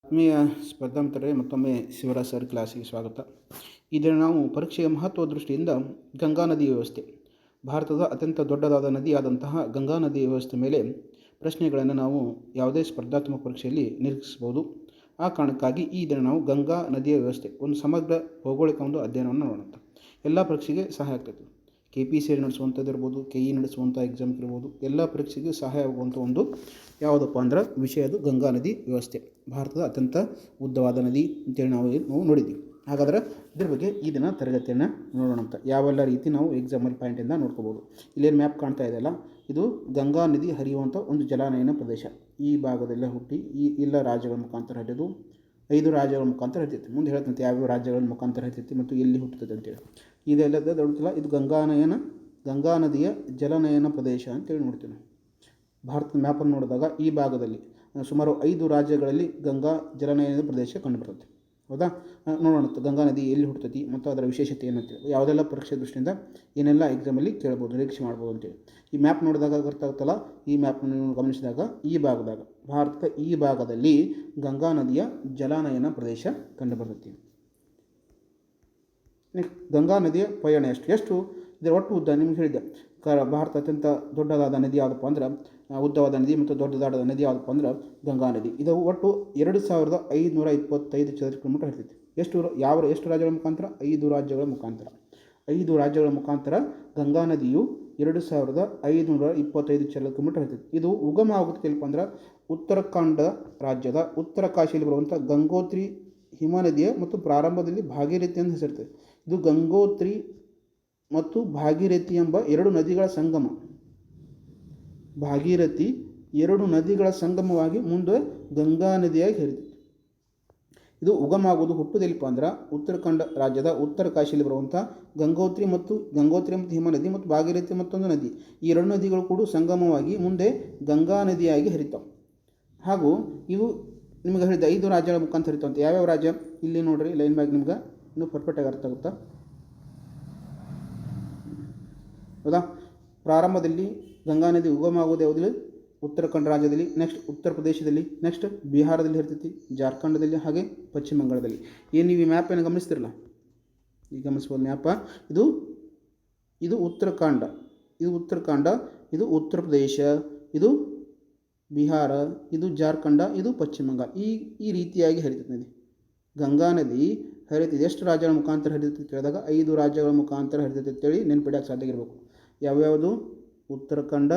ಆತ್ಮೀಯ ಸ್ಪರ್ಧಾಂತರೇ, ಮತ್ತೊಮ್ಮೆ ಶಿವರಾಜ್ ಸರ್ ಕ್ಲಾಸಿಗೆ ಸ್ವಾಗತ. ಇದನ್ನು ನಾವು ಪರೀಕ್ಷೆಯ ಮಹತ್ವ ದೃಷ್ಟಿಯಿಂದ ಗಂಗಾ ನದಿ ವ್ಯವಸ್ಥೆ, ಭಾರತದ ಅತ್ಯಂತ ದೊಡ್ಡದಾದ ನದಿಯಾದಂತಹ ಗಂಗಾ ನದಿ ವ್ಯವಸ್ಥೆ ಮೇಲೆ ಪ್ರಶ್ನೆಗಳನ್ನು ನಾವು ಯಾವುದೇ ಸ್ಪರ್ಧಾತ್ಮಕ ಪರೀಕ್ಷೆಯಲ್ಲಿ ನಿರೀಕ್ಷಿಸಬಹುದು. ಆ ಕಾರಣಕ್ಕಾಗಿ ಈ ದಿನ ನಾವು ಗಂಗಾ ನದಿಯ ವ್ಯವಸ್ಥೆ ಒಂದು ಸಮಗ್ರ ಭೌಗೋಳಿಕ ಒಂದು ಅಧ್ಯಯನವನ್ನು ನೋಡೋಣ. ಎಲ್ಲ ಪರೀಕ್ಷೆಗೆ ಸಹಾಯ ಆಗ್ತದೆ. KPCR ನಡೆಸುವಂಥದ್ದು ಇರ್ಬೋದು, KE ನಡೆಸುವಂಥ ಎಕ್ಸಾಮ್ ಇರ್ಬೋದು, ಎಲ್ಲ ಪರೀಕ್ಷೆಗೆ ಸಹಾಯ ಆಗುವಂಥ ಒಂದು ಯಾವುದಪ್ಪ ಅಂದ್ರೆ ವಿಷಯ ಅದು ಗಂಗಾ ನದಿ ವ್ಯವಸ್ಥೆ, ಭಾರತದ ಅತ್ಯಂತ ಉದ್ದವಾದ ನದಿ ಅಂತೇಳಿ ನಾವು ನೋಡಿದ್ದೀವಿ. ಹಾಗಾದ್ರೆ ಇದ್ರ ಬಗ್ಗೆ ಈ ದಿನ ತರಗತಿಯನ್ನು ನೋಡೋಣ ಅಂತ ಯಾವೆಲ್ಲ ರೀತಿ ನಾವು ಎಕ್ಸಾಮಲ್ಲಿ ಪಾಯಿಂಟಿಂದ ನೋಡ್ಕೋಬೋದು. ಇಲ್ಲೇನು ಮ್ಯಾಪ್ ಕಾಣ್ತಾ ಇದೆಯಲ್ಲ, ಇದು ಗಂಗಾ ನದಿ ಹರಿಯುವಂಥ ಒಂದು ಜಲಾನಯನ ಪ್ರದೇಶ. ಈ ಭಾಗದಲ್ಲೇ ಹುಟ್ಟಿ ಎಲ್ಲ ರಾಜ್ಯಗಳ ಮುಖಾಂತರ ಹರಿಯೋದು, 5 ರಾಜ್ಯಗಳ ಮುಖಾಂತರ ಹರಿತೈತಿ. ಮುಂದೆ ಹೇಳ್ತಂತೆ ಯಾವ್ಯಾವ ರಾಜ್ಯಗಳ ಮುಖಾಂತರ ಹರಿತೈತಿ ಮತ್ತು ಎಲ್ಲಿ ಹುಟ್ಟುತ್ತದೆ ಅಂತೇಳಿ. ಇದೆಲ್ಲದ ದೊಡ್ಡದಿಲ್ಲ, ಇದು ಗಂಗಾ ನದಿಯ ಜಲನಯನ ಪ್ರದೇಶ ಅಂತೇಳಿ ನೋಡ್ತೀವಿ ನಾವು. ಭಾರತದ ಮ್ಯಾಪನ್ನು ನೋಡಿದಾಗ ಈ ಭಾಗದಲ್ಲಿ ಸುಮಾರು 5 ರಾಜ್ಯಗಳಲ್ಲಿ ಗಂಗಾ ಜಲನಯನ ಪ್ರದೇಶ ಕಂಡುಬರ್ತದೆ. ಹೌದಾ? ನೋಡೋಣ ಗಂಗಾ ನದಿ ಎಲ್ಲಿ ಹುಟ್ಟುತ್ತದೆ ಮತ್ತು ಅದರ ವಿಶೇಷತೆ ಏನಂತೇಳಿ, ಯಾವುದೆಲ್ಲ ಪರೀಕ್ಷೆ ದೃಷ್ಟಿಯಿಂದ ಏನೆಲ್ಲ ಎಕ್ಸಾಮಲ್ಲಿ ಕೇಳ್ಬೋದು, ನಿರೀಕ್ಷೆ ಮಾಡ್ಬೋದು ಅಂತೇಳಿ. ಈ ಮ್ಯಾಪ್ ನೋಡಿದಾಗ ಗೊತ್ತಾಗುತ್ತಲ್ಲ, ಈ ಮ್ಯಾಪ್ನ ನೀವು ಗಮನಿಸಿದಾಗ ಈ ಭಾಗದಾಗ ಭಾರತದ ಈ ಭಾಗದಲ್ಲಿ ಗಂಗಾ ನದಿಯ ಜಲಾನಯನ ಪ್ರದೇಶ ಕಂಡುಬರ್ತೈತಿ. ನೆಕ್ಸ್ಟ್ ಗಂಗಾ ನದಿಯ ಪಯಣ ಎಷ್ಟು ಇದರ ಒಟ್ಟು ಉದ್ದ ನಿಮ್ಗೆ ಹೇಳಿದ್ದೆ. ಭಾರತ ಅತ್ಯಂತ ದೊಡ್ಡದಾದ ನದಿ ಯಾವುದಪ್ಪ ಅಂದ್ರೆ, ಉದ್ದವಾದ ನದಿ ಮತ್ತು ದೊಡ್ಡದಾದ ನದಿ ಯಾವುದಪ್ಪ ಅಂದ್ರೆ ಗಂಗಾ ನದಿ. ಇದು ಒಟ್ಟು 2525 ಚದರ ಕಿಲೋಮೀಟರ್ ಇರ್ತೈತಿ. ಎಷ್ಟು ರಾಜ್ಯಗಳ ಮುಖಾಂತರ? 5 ರಾಜ್ಯಗಳ ಮುಖಾಂತರ. 5 ರಾಜ್ಯಗಳ ಮುಖಾಂತರ ಗಂಗಾ ನದಿಯು 2525 ಚದರ ಕಿಲೋಮೀಟರ್ ಇರ್ತೈತಿ. ಇದು ಉಗಮ ಆಗುತ್ತೆ ಎಲ್ಪ ಅಂದ್ರೆ ಉತ್ತರಾಖಂಡ ರಾಜ್ಯದ ಉತ್ತರ ಕಾಶಿಯಲ್ಲಿ ಬರುವಂಥ ಗಂಗೋತ್ರಿ ಹಿಮನದಿಯ ಮತ್ತು ಪ್ರಾರಂಭದಲ್ಲಿ ಭಾಗೀರಥಿ ಅಂತ ಹೆಸರಿರ್ತದೆ. ಇದು ಗಂಗೋತ್ರಿ ಮತ್ತು ಭಾಗೀರಥಿ ಎಂಬ 2 ನದಿಗಳ ಸಂಗಮ. ಭಾಗೀರಥಿ 2 ನದಿಗಳ ಸಂಗಮವಾಗಿ ಮುಂದೆ ಗಂಗಾ ನದಿಯಾಗಿ ಹರಿತೈತಿ. ಇದು ಉಗಮ ಆಗುವುದು ಹುಟ್ಟುದೆಲ್ಪ ಅಂದ್ರೆ ಉತ್ತರಾಖಂಡ ರಾಜ್ಯದ ಉತ್ತರ ಕಾಶಿಯಲ್ಲಿ ಬರುವಂಥ ಗಂಗೋತ್ರಿ ಮತ್ತು ಹಿಮನದಿ ಮತ್ತು ಭಾಗೀರಥಿ ಮತ್ತೊಂದು ನದಿ, ಈ 2 ನದಿಗಳು ಕೂಡ ಸಂಗಮವಾಗಿ ಮುಂದೆ ಗಂಗಾ ನದಿಯಾಗಿ ಹರಿತಾವೆ. ಹಾಗೂ ಇವು ನಿಮಗೆ ಹೇಳಿದ 5 ರಾಜ್ಯಗಳ ಮುಖಾಂತರ ಹರಿತಾವಂತೆ. ಯಾವ್ಯಾವ ರಾಜ್ಯ ಇಲ್ಲಿ ನೋಡ್ರಿ, ಲೈನ್ ಬ್ಯಾಗ್ ನಿಮ್ಗೆ ಇನ್ನೂ ಪರ್ಫೆಕ್ಟಾಗಿ ಅರ್ಥ ಆಗುತ್ತಾ? ಹೌದಾ? ಪ್ರಾರಂಭದಲ್ಲಿ ಗಂಗಾ ನದಿ ಉಗಮ ಆಗೋದು ಯಾವುದಿಲ್ಲ? ಉತ್ತರಾಖಂಡ ರಾಜ್ಯದಲ್ಲಿ, ನೆಕ್ಸ್ಟ್ ಉತ್ತರ ಪ್ರದೇಶದಲ್ಲಿ, ನೆಕ್ಸ್ಟ್ ಬಿಹಾರದಲ್ಲಿ ಹರಿತೈತಿ, ಜಾರ್ಖಂಡದಲ್ಲಿ, ಹಾಗೆ ಪಶ್ಚಿಮ ಬಂಗಾಳದಲ್ಲಿ. ಏನು ನೀವು ಈ ಮ್ಯಾಪನ್ನು ಗಮನಿಸ್ತಿರಲ್ಲ, ಈಗ ಗಮನಿಸ್ಬೋದು ಮ್ಯಾಪ. ಇದು ಉತ್ತರಾಖಂಡ, ಇದು ಉತ್ತರ ಪ್ರದೇಶ, ಇದು ಬಿಹಾರ, ಇದು ಜಾರ್ಖಂಡ, ಇದು ಪಶ್ಚಿಮ ಬಂಗಾಳ. ಈ ರೀತಿಯಾಗಿ ಹರಿತೈತಿ ನದಿ. ಗಂಗಾ ನದಿ ಹರಿತೈತಿ. ಎಷ್ಟು ರಾಜ್ಯಗಳ ಮುಖಾಂತರ ಹರಿತೈತಿ ಕೇಳಿದಾಗ 5 ರಾಜ್ಯಗಳ ಮುಖಾಂತರ ಹರಿತೈತಿ ಅಂತೇಳಿ ನೆನ್ಪಿಡಕ್ಕೆ ಸಾಧ್ಯ ಇರಬೇಕು. ಯಾವ್ಯಾವುದು? ಉತ್ತರಾಖಂಡ,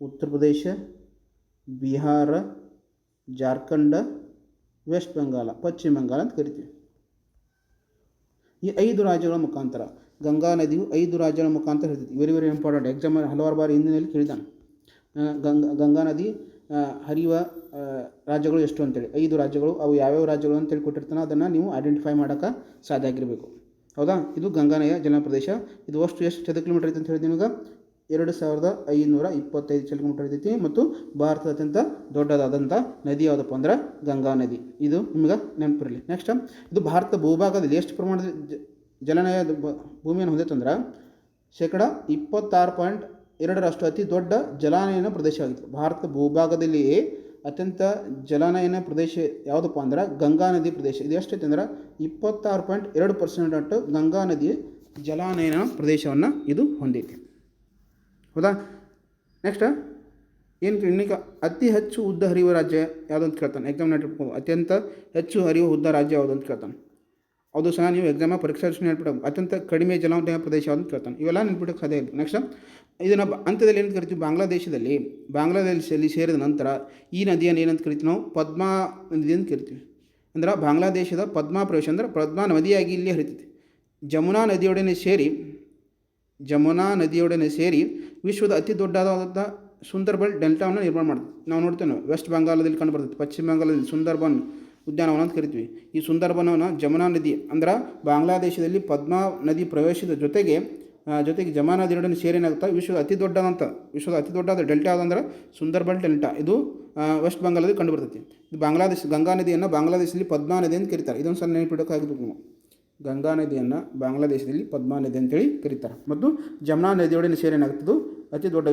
ಉತ್ತರ ಪ್ರದೇಶ, ಬಿಹಾರ, ಜಾರ್ಖಂಡ, ವೆಸ್ಟ್ ಬೆಂಗಾಲ, ಪಶ್ಚಿಮ ಬಂಗಾಳ ಅಂತ ಕರಿತೀವಿ. ಈ 5 ರಾಜ್ಯಗಳ ಮುಖಾಂತರ ಗಂಗಾ ನದಿಯು 5 ರಾಜ್ಯಗಳ ಮುಖಾಂತರ ಹರಿತೈತಿ. Very very important. ಎಕ್ಸಾಮ್ ಹಲವಾರು ಬಾರಿ ಹಿಂದಿನಲ್ಲಿ ಕೇಳಿದಾನೆ. ಗಂಗಾ ನದಿ ಹರಿಯುವ ರಾಜ್ಯಗಳು ಎಷ್ಟು ಅಂತೇಳಿ, 5 ರಾಜ್ಯಗಳು. ಅವು ಯಾವ್ಯಾವ ರಾಜ್ಯಗಳು ಅಂತೇಳಿ ಕೊಟ್ಟಿರ್ತಾನೆ, ಅದನ್ನು ನೀವು ಐಡೆಂಟಿಫೈ ಮಾಡೋಕ್ಕೆ ಸಾಧ್ಯ ಆಗಿರಬೇಕು. ಹೌದಾ? ಇದು ಗಂಗಾ ನದಿಯ ಜಲನ ಪ್ರದೇಶ. ಇದು ಎಷ್ಟು ಚದರ ಕಿಲೋಮೀಟರ್ ಐತೆ ಅಂತ ಹೇಳಿದೆ ನಿಮಗೆ? 2525 ಚದರ ಕಿಲೋಮೀಟರ್ ಐತೈತಿ. ಮತ್ತು ಭಾರತದ ಅತ್ಯಂತ ದೊಡ್ಡದಾದಂಥ ನದಿ ಯಾವುದಪ್ಪ ಅಂದ್ರೆ ಗಂಗಾ ನದಿ. ಇದು ನಿಮ್ಗೆ ನೆನಪಿರಲಿ. ನೆಕ್ಸ್ಟ್, ಇದು ಭಾರತ ಭೂಭಾಗದಲ್ಲಿ ಎಷ್ಟು ಪ್ರಮಾಣದ ಜಲನಯ ಭೂಮಿಯನ್ನು ಹೊಂದೈತಂದ್ರೆ 26.2% ಅತಿ ದೊಡ್ಡ ಜಲಾನಯನ ಪ್ರದೇಶ ಆಗಿತ್ತು. ಭಾರತ ಭೂಭಾಗದಲ್ಲಿಯೇ ಅತ್ಯಂತ ಜಲಾನಯನ ಪ್ರದೇಶ ಯಾವುದಪ್ಪ ಅಂದ್ರೆ ಗಂಗಾ ನದಿ ಪ್ರದೇಶ. ಇದು ಎಷ್ಟೈತೆ ಅಂದ್ರೆ 26.2% ಗಂಗಾ ನದಿಯ ಜಲಾನಯನ ಪ್ರದೇಶವನ್ನು ಇದು ಹೊಂದೈತಿ. ಹೌದಾ? ನೆಕ್ಸ್ಟ್ ಇನ್ನೀಗ ಅತಿ ಹೆಚ್ಚು ಉದ್ದ ಹರಿಯುವ ರಾಜ್ಯ ಯಾವುದು ಅಂತ ಕೇಳ್ತಾನೆ ಎಕ್ಸಾಮ್ ನೆಟ್ಬಿಟ್ಟು. ಅತ್ಯಂತ ಹೆಚ್ಚು ಹರಿಯುವ ಉದ್ದ ರಾಜ್ಯ ಯಾವುದು ಅಂತ ಕೇಳ್ತಾನೆ. ಅದು ಸಹ ನೀವು ಎಕ್ಸಾಮ ಪರೀಕ್ಷಾ ನೆನ್ಪಿಡಬೇಕು. ಅತ್ಯಂತ ಕಡಿಮೆ ಜಲಾನಯನ ಪ್ರದೇಶ ಯಾವುದು ಅಂತ ಕೇಳ್ತಾನೆ. ಇವೆಲ್ಲ ನೆನ್ಪಿಡಕ್ಕೆ ಸಾಧ್ಯ ಇಲ್ಲ. ನೆಕ್ಸ್ಟ್ ಇದನ್ನು ಅಂತ್ಯದಲ್ಲಿ ಏನಂತ ಕರಿತೀವಿ? ಬಾಂಗ್ಲಾದೇಶದಲ್ಲಿ ಸೇರಿದ ನಂತರ ಈ ನದಿಯನ್ನು ಏನಂತ ಕರಿತೀವಿ ನಾವು? ಪದ್ಮಾ ನದಿ ಅಂತ ಕರಿತೀವಿ. ಅಂದ್ರೆ ಬಾಂಗ್ಲಾದೇಶದ ಪದ್ಮಾ ಪ್ರವೇಶ ಅಂದ್ರೆ ಪದ್ಮಾ ನದಿಯಾಗಿ ಇಲ್ಲಿ ಹರಿತೈತಿ. ಜಮುನಾ ನದಿಯೊಡನೆ ಸೇರಿ ವಿಶ್ವದ ಅತಿ ದೊಡ್ಡದಾದಂಥ ಸುಂದರ್ಬನ್ ಡೆಲ್ಟಾವನ್ನು ನಿರ್ಮಾಣ ಮಾಡ್ತೀವಿ. ನಾವು ನೋಡ್ತೇವೆ, ವೆಸ್ಟ್ ಬಂಗಾಳದಲ್ಲಿ ಕಂಡು ಬರ್ತೈತಿ, ಪಶ್ಚಿಮ ಬಂಗಾಳದಲ್ಲಿ ಸುಂದರ್ಬನ್ ಉದ್ಯಾನವನ ಅಂತ ಕರಿತೀವಿ. ಈ ಸುಂದರ್ಬನವನ್ನು ಜಮುನಾ ನದಿ ಅಂದ್ರೆ ಬಾಂಗ್ಲಾದೇಶದಲ್ಲಿ ಪದ್ಮಾ ನದಿ ಪ್ರವೇಶದ ಜೊತೆಗೆ ಜಮುನಾ ನದಿಯೊಡನೆ ಸೇರಿ ಏನಾಗುತ್ತೆ, ವಿಶ್ವದ ಅತಿ ದೊಡ್ಡದಾದ ಡೆಲ್ಟಾ ಯಾವುದಂದ್ರೆ ಸುಂದರ್ಬನ್ ಡೆಲ್ಟಾ. ಇದು ವೆಸ್ಟ್ ಬಂಗಾಳದಲ್ಲಿ ಕಂಡು ಬರ್ತೈತಿ. ಇದು ಗಂಗಾ ನದಿಯನ್ನು ಬಾಂಗ್ಲಾದೇಶದಲ್ಲಿ ಪದ್ಮಾ ನದಿ ಅಂತ ಕರೀತಾರೆ. ಇದೊಂದು ಸಲ ನೆನಪಿಡೋಕ್ಕಾಗಿದ್ದು ನೀವು. ಗಂಗಾ ನದಿಯನ್ನು ಬಾಂಗ್ಲಾದೇಶದಲ್ಲಿ ಪದ್ಮಾ ನದಿ ಅಂತೇಳಿ ಕರೀತಾರೆ. ಮತ್ತು ಜಮುನಾ ನದಿಯೊಡನೆ ಸೇರಿ ಏನಾಗ್ತದೆ,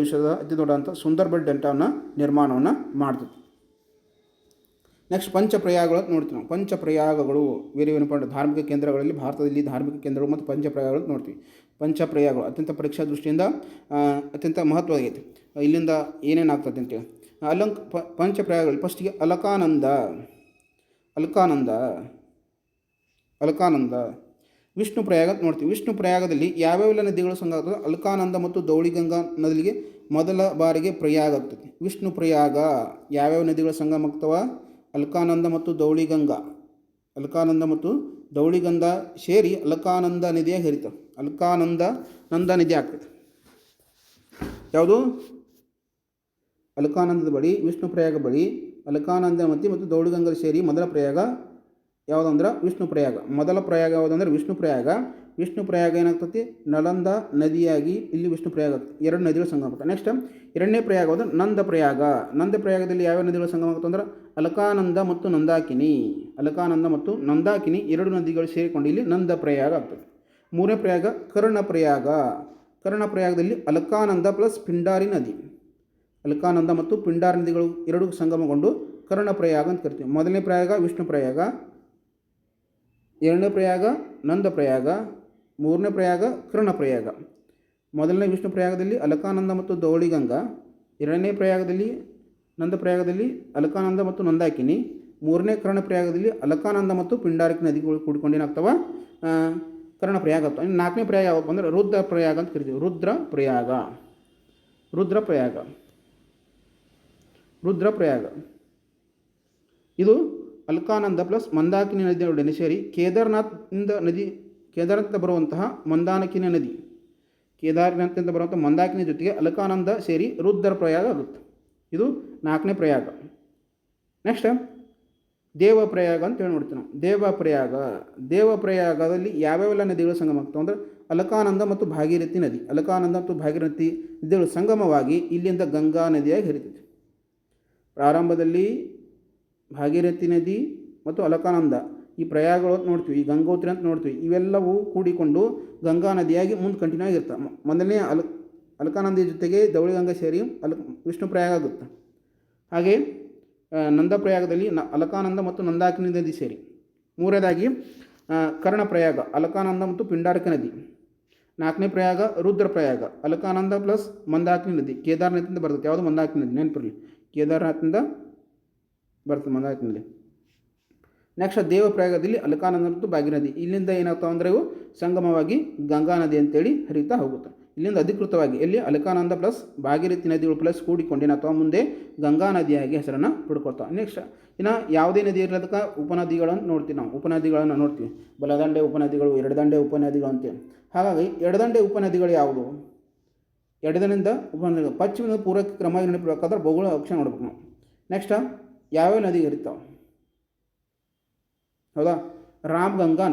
ವಿಶ್ವದ ಅತಿ ದೊಡ್ಡ ಅಂತ ಸುಂದರ್ಬನ್ ಡೆಲ್ಟಾವನ್ನು ನಿರ್ಮಾಣವನ್ನು ಮಾಡ್ತದೆ. ನೆಕ್ಸ್ಟ್ ಪಂಚಪ್ರಯಾಗಗಳು ಅಂತ ನೋಡ್ತೀವಿ ನಾವು. ಪಂಚಪ್ರಯಾಗಗಳು ವೆರಿ ವೆರಿ ಇಂಪಾರ್ಟೆಂಟ್. ಧಾರ್ಮಿಕ ಕೇಂದ್ರಗಳಲ್ಲಿ ಭಾರತದಲ್ಲಿ ಧಾರ್ಮಿಕ ಕೇಂದ್ರಗಳು ಮತ್ತು ಪಂಚಪ್ರಯಾಗಗಳು ಅಂತ ನೋಡ್ತೀವಿ. ಪಂಚಪ್ರಯಾಗಗಳು ಅತ್ಯಂತ ಪರೀಕ್ಷಾ ದೃಷ್ಟಿಯಿಂದ ಅತ್ಯಂತ ಮಹತ್ವ ಆಗೈತಿ. ಇಲ್ಲಿಂದ ಏನೇನಾಗ್ತದೆ ಅಂತೇಳಿ ಪಂಚಪ್ರಯಾಗಗಳಲ್ಲಿ ಫಸ್ಟಿಗೆ ಅಲಕಾನಂದ. ವಿಷ್ಣು ಪ್ರಯಾಗ ಅಂತ ನೋಡ್ತೀವಿ. ವಿಷ್ಣು ಪ್ರಯಾಗದಲ್ಲಿ ಯಾವ್ಯಾವೆಲ್ಲ ನದಿಗಳು ಸಂಗಮ ಆಗ್ತದೆ? ಅಲಕಾನಂದ ಮತ್ತು ಧೌಳಿಗಂಗಾ ನದಿಗೆ ಮೊದಲ ಬಾರಿಗೆ ಪ್ರಯಾಗ ಆಗ್ತದೆ. ವಿಷ್ಣು ಪ್ರಯಾಗ ಯಾವ್ಯಾವ ನದಿಗಳ ಸಂಗಮ ಆಗ್ತವ? ಅಲಕಾನಂದ ಮತ್ತು ಧೌಳಿಗಂಗಾ ಸೇರಿ ಅಲಕಾನಂದ ನದಿಯಾಗಿ ಹರಿತವೆ. ನಂದ ನದಿ ಆಗ್ತದೆ. ಯಾವುದು? ಅಲಕಾನಂದದ ಬಳಿ, ವಿಷ್ಣು ಪ್ರಯಾಗ ಬಳಿ ಅಲಕಾನಂದ ಮತ್ತು ಧೌಳಿಗಂಗಾ ಸೇರಿ ಮೊದಲ ಪ್ರಯಾಗ ಯಾವುದಂದ್ರೆ ವಿಷ್ಣು ಪ್ರಯಾಗ. ಮೊದಲ ಪ್ರಯಾಗ ಯಾವುದಂದ್ರೆ ವಿಷ್ಣು ಪ್ರಯಾಗ. ವಿಷ್ಣು ಪ್ರಯಾಗ ಏನಾಗ್ತತಿ? ನಳಂದ ನದಿಯಾಗಿ ಇಲ್ಲಿ ವಿಷ್ಣು ಪ್ರಯಾಗ ಆಗ್ತದೆ. ಎರಡು ನದಿಗಳು ಸಂಗಮ ಆಗ್ತದೆ. ನೆಕ್ಸ್ಟ್ ಎರಡನೇ ಪ್ರಯಾಗವಾದ ನಂದ ಪ್ರಯಾಗ. ನಂದ ಪ್ರಯಾಗದಲ್ಲಿ ಯಾವ್ಯಾವ ನದಿಗಳು ಸಂಗಮ ಆಗ್ತದೆ ಅಂದ್ರೆ ಅಲಕಾನಂದ ಮತ್ತು ನಂದಾಕಿನಿ ಎರಡು ನದಿಗಳು ಸೇರಿಕೊಂಡು ಇಲ್ಲಿ ನಂದ ಪ್ರಯಾಗ ಆಗ್ತದೆ. ಮೂರನೇ ಪ್ರಯಾಗ ಕರ್ಣ ಪ್ರಯಾಗದಲ್ಲಿ ಅಲಕಾನಂದ ಪ್ಲಸ್ ಪಿಂಡಾರಿ ನದಿ. ಅಲಕಾನಂದ ಮತ್ತು ಪಿಂಡಾರಿ ನದಿಗಳು ಎರಡು ಸಂಗಮಗೊಂಡು ಕರ್ಣ ಪ್ರಯಾಗ ಅಂತ ಕರಿತೀವಿ. ಮೊದಲನೇ ಪ್ರಯಾಗ ವಿಷ್ಣು ಪ್ರಯಾಗ, ಎರಡನೇ ಪ್ರಯಾಗ ನಂದ ಪ್ರಯಾಗ, ಮೂರನೇ ಪ್ರಯಾಗ ಕರ್ಣ ಪ್ರಯಾಗ. ಮೊದಲನೇ ವಿಷ್ಣು ಪ್ರಯಾಗದಲ್ಲಿ ಅಲಕಾನಂದ ಮತ್ತು ಧೌಳಿಗಂಗಾ, ಎರಡನೇ ಪ್ರಯಾಗದಲ್ಲಿ ನಂದ ಪ್ರಯಾಗದಲ್ಲಿ ಅಲಕಾನಂದ ಮತ್ತು ನಂದಾಕಿನಿ, ಮೂರನೇ ಕರ್ಣ ಪ್ರಯಾಗದಲ್ಲಿ ಅಲಕಾನಂದ ಮತ್ತು ಪಿಂಡಾರಿಕ ನದಿಗಳು ಕೂಡಿಕೊಂಡು ಏನಾಗ್ತವೆ? ಕರ್ಣ ಪ್ರಯಾಗ ಆಗ್ತವೆ. ಇನ್ನು ನಾಲ್ಕನೇ ಪ್ರಯಾಗ ಯಾವಪ್ಪ ಅಂದರೆ ರುದ್ರ ಪ್ರಯಾಗ ಅಂತ ಕರಿತೀವಿ. ರುದ್ರ ಪ್ರಯಾಗ ಇದು ಅಲಕಾನಂದ ಪ್ಲಸ್ ಮಂದಾಕಿನಿ ನದಿಯೊಡನೆ ಸೇರಿ ಕೇದಾರನಾಥ್ನಿಂದ ಬರುವಂತಹ ಮಂದಾಕಿನಿ ನದಿ, ಕೇದಾರನಾಥ್ನಿಂದ ಬರುವಂಥ ಮಂದಾಕಿನಿ ಜೊತೆಗೆ ಅಲಕಾನಂದ ಸೇರಿ ರುದ್ರ ಪ್ರಯಾಗ ಆಗುತ್ತೆ. ಇದು ನಾಲ್ಕನೇ ಪ್ರಯಾಗ. ನೆಕ್ಸ್ಟ್ ದೇವಪ್ರಯಾಗ ಅಂತ ಹೇಳಿ ನೋಡ್ತೀವಿ ನಾವು. ದೇವಪ್ರಯಾಗದಲ್ಲಿ ಯಾವ್ಯಾವೆಲ್ಲ ನದಿಗಳು ಸಂಗಮ ಆಗ್ತವೆ ಅಂದರೆ ಅಲಕಾನಂದ ಮತ್ತು ಭಾಗೀರಥಿ ನದಿಗಳು ಸಂಗಮವಾಗಿ ಇಲ್ಲಿಂದ ಗಂಗಾ ನದಿಯಾಗಿ ಹರಿತೈತಿ. ಪ್ರಾರಂಭದಲ್ಲಿ ಭಾಗೀರಥಿ ನದಿ ಮತ್ತು ಅಲಕಾನಂದ ಈ ಪ್ರಯಾಗಗಳು ಅಂತ ನೋಡ್ತೀವಿ, ಈ ಗಂಗೋತ್ರಿ ಅಂತ ನೋಡ್ತೀವಿ. ಇವೆಲ್ಲವೂ ಕೂಡಿಕೊಂಡು ಗಂಗಾ ನದಿಯಾಗಿ ಮುಂದೆ ಕಂಟಿನ್ಯೂ ಆಗಿರ್ತವೆ. ಮೊದಲನೇ ಅಲಕಾನಂದ ಜೊತೆಗೆ ಧೌಳಿಗಂಗಾ ಸೇರಿ ವಿಷ್ಣು ಪ್ರಯಾಗ ಆಗುತ್ತೆ. ಹಾಗೆ ನಂದ ಪ್ರಯಾಗದಲ್ಲಿ ಅಲಕಾನಂದ ಮತ್ತು ನಂದಾಕಿನಿ ನದಿ ಸೇರಿ. ಮೂರನೇದಾಗಿ ಕರ್ಣ ಪ್ರಯಾಗ ಅಲಕಾನಂದ ಮತ್ತು ಪಿಂಡಾರಿಕ ನದಿ. ನಾಲ್ಕನೇ ಪ್ರಯಾಗ ರುದ್ರ ಪ್ರಯಾಗ ಅಲಕಾನಂದ ಪ್ಲಸ್ ಮಂದಾಕಿನಿ ನದಿ, ಕೇದಾರನಾಥದಿಂದ ಬರ್ತದೆ. ಯಾವುದು? ಮಂದಾಕಿನಿ ನದಿ. ನೆನಪಿರಲಿ, ಕೇದಾರನಾಥದಿಂದ ಬರ್ತದೆ ಮಂದಾಕಿನಿ ನದಿ. ನೆಕ್ಸ್ಟ್ ದೇವಪ್ರಯಾಗದಲ್ಲಿ ಅಲಕಾನಂದ ಮತ್ತು ಭಾಗೀರಥಿ ಇಲ್ಲಿಂದ ಏನಾಗ್ತಾವೆ ಅಂದರೆ ಇವು ಸಂಗಮವಾಗಿ ಗಂಗಾ ನದಿ ಅಂತೇಳಿ ಹರಿತಾ ಹೋಗುತ್ತೆ. ಇಲ್ಲಿಂದ ಅಧಿಕೃತವಾಗಿ ಎಲ್ಲಿ ಅಲಕಾನಂದ ಪ್ಲಸ್ ಭಾಗೀರಥಿ ನದಿಗಳು ಪ್ಲಸ್ ಕೂಡಿಕೊಂಡು ಏನಾಗ್ತಾವೆ ಮುಂದೆ ಗಂಗಾ ನದಿಯಾಗಿ ಹೆಸರನ್ನು ಪಡ್ಕೊಳ್ತಾವೆ. ನೆಕ್ಸ್ಟ್ ಇನ್ನು ಯಾವುದೇ ನದಿ ಇರಲದಕ್ಕೆ ಉಪನದಿಗಳನ್ನು ನೋಡ್ತೀವಿ ನಾವು. ಉಪನದಿಗಳನ್ನು ನೋಡ್ತೀವಿ. ಬಲದಂಡೆ ಉಪನದಿಗಳು, ಎಡದಂಡೆ ಉಪನದಿಗಳು ಅಂತೇಳಿ. ಹಾಗಾಗಿ ಎಡದಂಡೆ ಉಪನದಿಗಳು ಯಾವುದು? ಎಡದನಿಂದ ಉಪನದಿಗಳು ಪಶ್ಚಿಮದಿಂದ ಪೂರ್ವಕ್ಕೆ ಕ್ರಮ ನೆನಪಿಡಬೇಕಾದ್ರೆ ಭೌಗೋಳ ಅಕ್ಷ ನೋಡ್ಬೇಕು ನಾವು. ನೆಕ್ಸ್ಟ್ ಯಾವ್ಯಾವ ನದಿ ಇರ್ತಾವೆ? ಹೌದಾ? ರಾಮಗಂಗಾ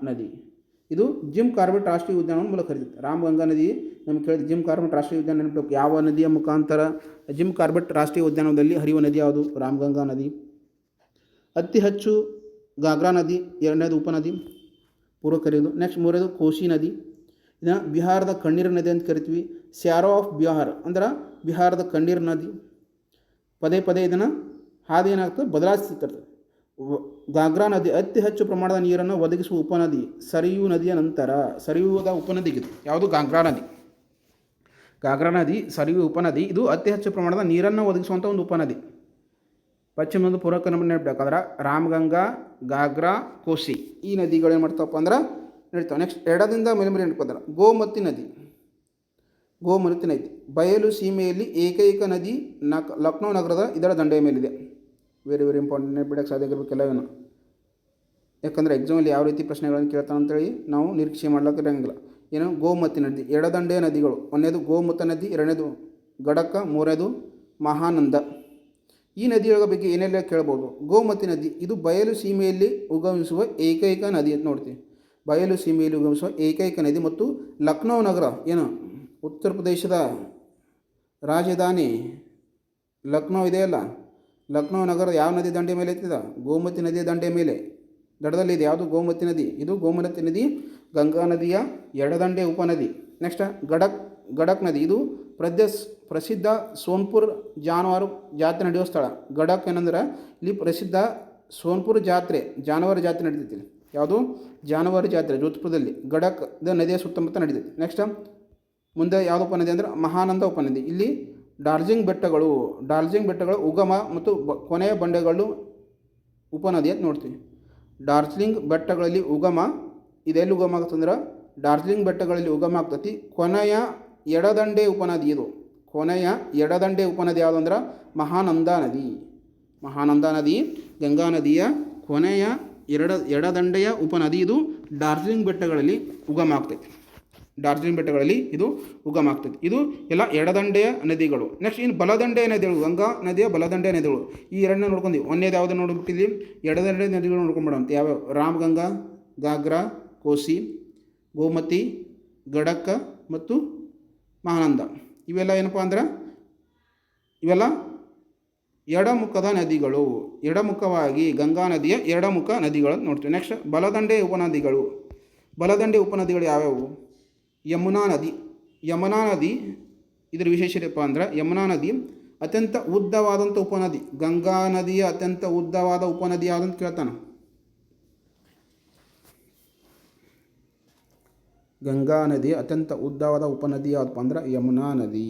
ನದಿ ಇದು ಜಿಮ್ ಕಾರ್ಬೆಟ್ ರಾಷ್ಟ್ರೀಯ ಉದ್ಯಾನವನ ಮೂಲಕ ಹರಿಯುತ್ತೆ. ರಾಮಗಂಗಾ ನದಿ ನಮ್ಗೆ ಕೇಳಿದ ಜಿಮ್ ಕಾರ್ಬೆಟ್ ರಾಷ್ಟ್ರೀಯ ಉದ್ಯಾನ ನೆನಪಬೇಕು. ಯಾವ ನದಿಯ ಮುಖಾಂತರ ಜಿಮ್ ಕಾರ್ಬೆಟ್ ರಾಷ್ಟ್ರೀಯ ಉದ್ಯಾನವನದಲ್ಲಿ ಹರಿಯುವ ನದಿ ಯಾವುದು? ರಾಮಗಂಗಾ ನದಿ. ಅತಿ ಹೆಚ್ಚು ಗಾಗ್ರಾ ನದಿ ಎರಡನೇದು ಉಪನದಿ ಪೂರ್ವಕ್ಕೆ ಹರಿಯೋದು. ನೆಕ್ಸ್ಟ್ ಮೂರನೇದು ಕೋಶಿ ನದಿ. ಇದನ್ನು ಬಿಹಾರದ ಕಣ್ಣೀರು ನದಿ ಅಂತ ಕರಿತೀವಿ. ಸ್ಯಾರೋ ಆಫ್ ಬಿಹಾರ್ ಅಂದ್ರೆ ಬಿಹಾರದ ಕಣ್ಣೀರು ನದಿ. ಪದೇ ಇದನ್ನು ಹಾದಿ ಏನಾಗ್ತದೆ ಬದಲಾಯಿಸ್ತಿರ್ತದೆ. ಗಾಗ್ರಾ ನದಿ ಅತಿ ಹೆಚ್ಚು ಪ್ರಮಾಣದ ನೀರನ್ನು ಒದಗಿಸುವ ಉಪನದಿ. ಸರಿಯೂ ನದಿಯ ನಂತರ ಸರಿಯುವುದ ಉಪನದಿಗಿದೆ. ಯಾವುದು? ಗಾಗ್ರಾ ನದಿ ಸರಿಯೂ ಉಪನದಿ. ಇದು ಅತಿ ಹೆಚ್ಚು ಪ್ರಮಾಣದ ನೀರನ್ನು ಒದಗಿಸುವಂಥ ಒಂದು ಉಪನದಿ. ಪಶ್ಚಿಮದ ಪೂರ್ವಕ್ಕೆ ನಮ್ಮ ನೆನಪಬೇಕಾದ್ರೆ ರಾಮಗಂಗಾ, ಗಾಗ್ರಾ, ಕೋಸಿ ಈ ನದಿಗಳು ಏನು ಮಾಡ್ತಾವಪ್ಪ ಅಂದ್ರೆ ನಡೀತಾವೆ. ನೆಕ್ಸ್ಟ್ ಎಡದಿಂದ ಮೇಲ್ಮರೆ ನೆನಪಂದ್ರೆ ಗೋಮತಿ ನದಿ. ಬಯಲು ಸೀಮೆಯಲ್ಲಿ ಏಕೈಕ ನದಿ ಲಕ್ನೋ ನಗರದ ಇದರ ದಂಡೆಯ ಮೇಲಿದೆ. ವೆರಿ ಇಂಪಾರ್ಟೆಂಟ್, ನೆನಪಿಡಕ್ಕೆ ಸಾಧ್ಯ ಆಗಿರಬೇಕೆಲ್ಲ ಇವನು. ಯಾಕಂದರೆ ಎಕ್ಸಾಮಲ್ಲಿ ಯಾವ ರೀತಿ ಪ್ರಶ್ನೆಗಳನ್ನು ಕೇಳ್ತಾನೆ ಅಂತೇಳಿ ನಾವು ನಿರೀಕ್ಷೆ ಮಾಡ್ಲಿಕ್ಕೆ ಇರೋಂಗಿಲ್ಲ. ಏನು? ಗೋಮತಿ ನದಿ ಎಡದಂಡೆಯ ನದಿಗಳು. ಒಂದನೇದು ಗೋಮುತ ನದಿ, ಎರಡನೇದು ಗಡಕ, ಮೂರನೇದು ಮಹಾನಂದ. ಈ ನದಿಗಳ ಬಗ್ಗೆ ಏನೆಲ್ಲ ಕೇಳ್ಬೋದು? ಗೋಮತಿ ನದಿ ಇದು ಬಯಲು ಸೀಮೆಯಲ್ಲಿ ಉಗಮಿಸುವ ಏಕೈಕ ನದಿ ಅಂತ ನೋಡ್ತೀವಿ. ಬಯಲು ಸೀಮೆಯಲ್ಲಿ ಉಗಮಿಸುವ ಏಕೈಕ ನದಿ ಮತ್ತು ಲಕ್ನೋ ನಗರ ಏನು ಉತ್ತರ ಪ್ರದೇಶದ ರಾಜಧಾನಿ ಲಕ್ನೋ ಇದೆಯಲ್ಲ, ಲಕ್ನೋ ನಗರ ಯಾವ ನದಿ ದಂಡೆ ಮೇಲೆ ಐತಿದ? ಗೋಮತಿ ನದಿಯ ದಂಡೆ ಮೇಲೆ ದಡದಲ್ಲಿದೆ. ಯಾವುದು? ಗೋಮತಿ ನದಿ. ಇದು ಗೋಮತಿ ನದಿ ಗಂಗಾ ನದಿಯ ಎಡದಂಡೆ ಉಪನದಿ. ನೆಕ್ಸ್ಟ್ ಗಡಕ್ ನದಿ ಇದು ಪ್ರಸಿದ್ಧ ಸೋನ್ಪುರ್ ಜಾನುವಾರು ಜಾತ್ರೆ ನಡೆಯುವ ಸ್ಥಳ. ಗಡಕ್ ಏನಂದ್ರೆ ಇಲ್ಲಿ ಪ್ರಸಿದ್ಧ ಸೋನ್ಪುರ್ ಜಾತ್ರೆ ಜಾನುವಾರು ಜಾತ್ರೆ ನಡೀತೈತಿ. ಯಾವುದು ಜಾನುವಾರು ಜಾತ್ರೆ ಜೋಧ್ಪುರದಲ್ಲಿ ಗಡಕ್ ನದಿಯ ಸುತ್ತಮುತ್ತ ನಡೀತೈತಿ. ನೆಕ್ಸ್ಟ್ ಮುಂದೆ ಯಾವುದು ಉಪನದಿ ಅಂದರೆ ಮಹಾನಂದ ಉಪನದಿ. ಇಲ್ಲಿ ಡಾರ್ಜಿಲಿಂಗ್ ಬೆಟ್ಟಗಳು ಉಗಮ ಮತ್ತು ಕೊನೆಯ ಬಂಡೆಗಳು ಉಪನದಿ ಅಂತ ನೋಡ್ತೀವಿ. ಡಾರ್ಜಿಲಿಂಗ್ ಬೆಟ್ಟಗಳಲ್ಲಿ ಉಗಮ, ಇದೆಲ್ಲಿ ಉಗಮ ಆಗ್ತಂದ್ರೆ ಡಾರ್ಜಿಲಿಂಗ್ ಬೆಟ್ಟಗಳಲ್ಲಿ ಉಗಮ ಆಗ್ತೈತಿ. ಕೊನೆಯ ಎಡದಂಡೆ ಉಪನದಿ ಇದು. ಕೊನೆಯ ಎಡದಂಡೆ ಉಪನದಿ ಯಾವುದು ಅಂದ್ರೆ ಮಹಾನಂದ ನದಿ ಗಂಗಾ ನದಿಯ ಕೊನೆಯ ಎಡದಂಡೆಯ ಉಪನದಿ. ಇದು ಡಾರ್ಜಿಲಿಂಗ್ ಬೆಟ್ಟಗಳಲ್ಲಿ ಉಗಮ ಆಗ್ತೈತಿ. ಇದು ಎಲ್ಲ ಎಡದಂಡೆಯ ನದಿಗಳು. ನೆಕ್ಸ್ಟ್ ಇನ್ನು ಬಲದಂಡೆಯ ನದಿಗಳು, ಗಂಗಾ ನದಿಯ ಬಲದಂಡೆಯ ನದಿಗಳು. ಈ ಎರಡನ್ನ ನೋಡ್ಕೊಂಡ್ವಿ. ಒಂದೇದು ಯಾವುದು ನೋಡ್ಬಿಟ್ಟಿದ್ವಿ, ಎಡದಂಡೆ ನದಿಗಳು ನೋಡ್ಕೊಂಡ್ಬಿಡೋ ಅಂತ ಯಾವ್ಯಾವ ರಾಮಗಂಗಾ, ಘಾಗ್ರಾ, ಕೋಸಿ, ಗೋಮತಿ, ಗಡಕ ಮತ್ತು ಮಹಾನಂದ. ಇವೆಲ್ಲ ಏನಪ್ಪ ಅಂದ್ರೆ ಇವೆಲ್ಲ ಎಡಮುಖದ ನದಿಗಳು. ಎಡಮುಖವಾಗಿ ಗಂಗಾ ನದಿಯ ಎಡಮುಖ ನದಿಗಳು ನೋಡ್ತೀವಿ. ನೆಕ್ಸ್ಟ್ ಬಲದಂಡೆ ಉಪನದಿಗಳು ಯಾವ್ಯಾವು? ಯಮುನಾ ನದಿ ಇದರ ವಿಶೇಷ ಏನಪ್ಪ ಅಂದ್ರೆ ಯಮುನಾ ನದಿ ಅತ್ಯಂತ ಉದ್ದವಾದಂಥ ಉಪನದಿ. ಗಂಗಾ ನದಿಯ ಅತ್ಯಂತ ಉದ್ದವಾದ ಉಪನದಿ ಯಾವುದಂತ ಕೇಳ್ತಾನೆ. ಗಂಗಾ ನದಿಯ ಅತ್ಯಂತ ಉದ್ದವಾದ ಉಪನದಿ ಯಾವುದಪ್ಪ ಅಂದ್ರೆ ಯಮುನಾ ನದಿ.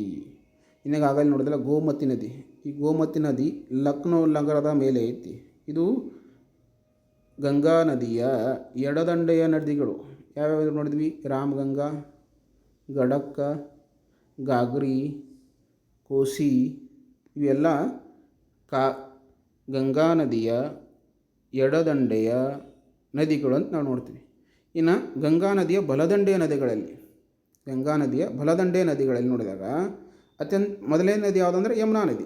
ಇನ್ನಾಗ ಆಗಲಿ ನೋಡಿದ್ರೆ ಗೋಮತಿ ನದಿ. ಈ ಗೋಮತಿ ನದಿ ಲಕ್ನೋ ನಗರದ ಮೇಲೆ ಐತಿ. ಇದು ಗಂಗಾ ನದಿಯ ಎಡದಂಡೆಯ ನದಿಗಳು ಯಾವ್ಯಾವ ನೋಡಿದ್ವಿ? ರಾಮಗಂಗಾ, ಗಡಕ, ಘಾಗ್ರಿ, ಕೋಸಿ ಇವೆಲ್ಲ ಗಂಗಾ ನದಿಯ ಎಡದಂಡೆಯ ನದಿಗಳು ಅಂತ ನಾವು ನೋಡ್ತೀವಿ. ಇನ್ನು ಗಂಗಾ ನದಿಯ ಬಲದಂಡೆಯ ನದಿಗಳಲ್ಲಿ ನೋಡಿದಾಗ ಮೊದಲನೇ ನದಿ ಯಾವುದಂದ್ರೆ ಯಮುನಾ ನದಿ.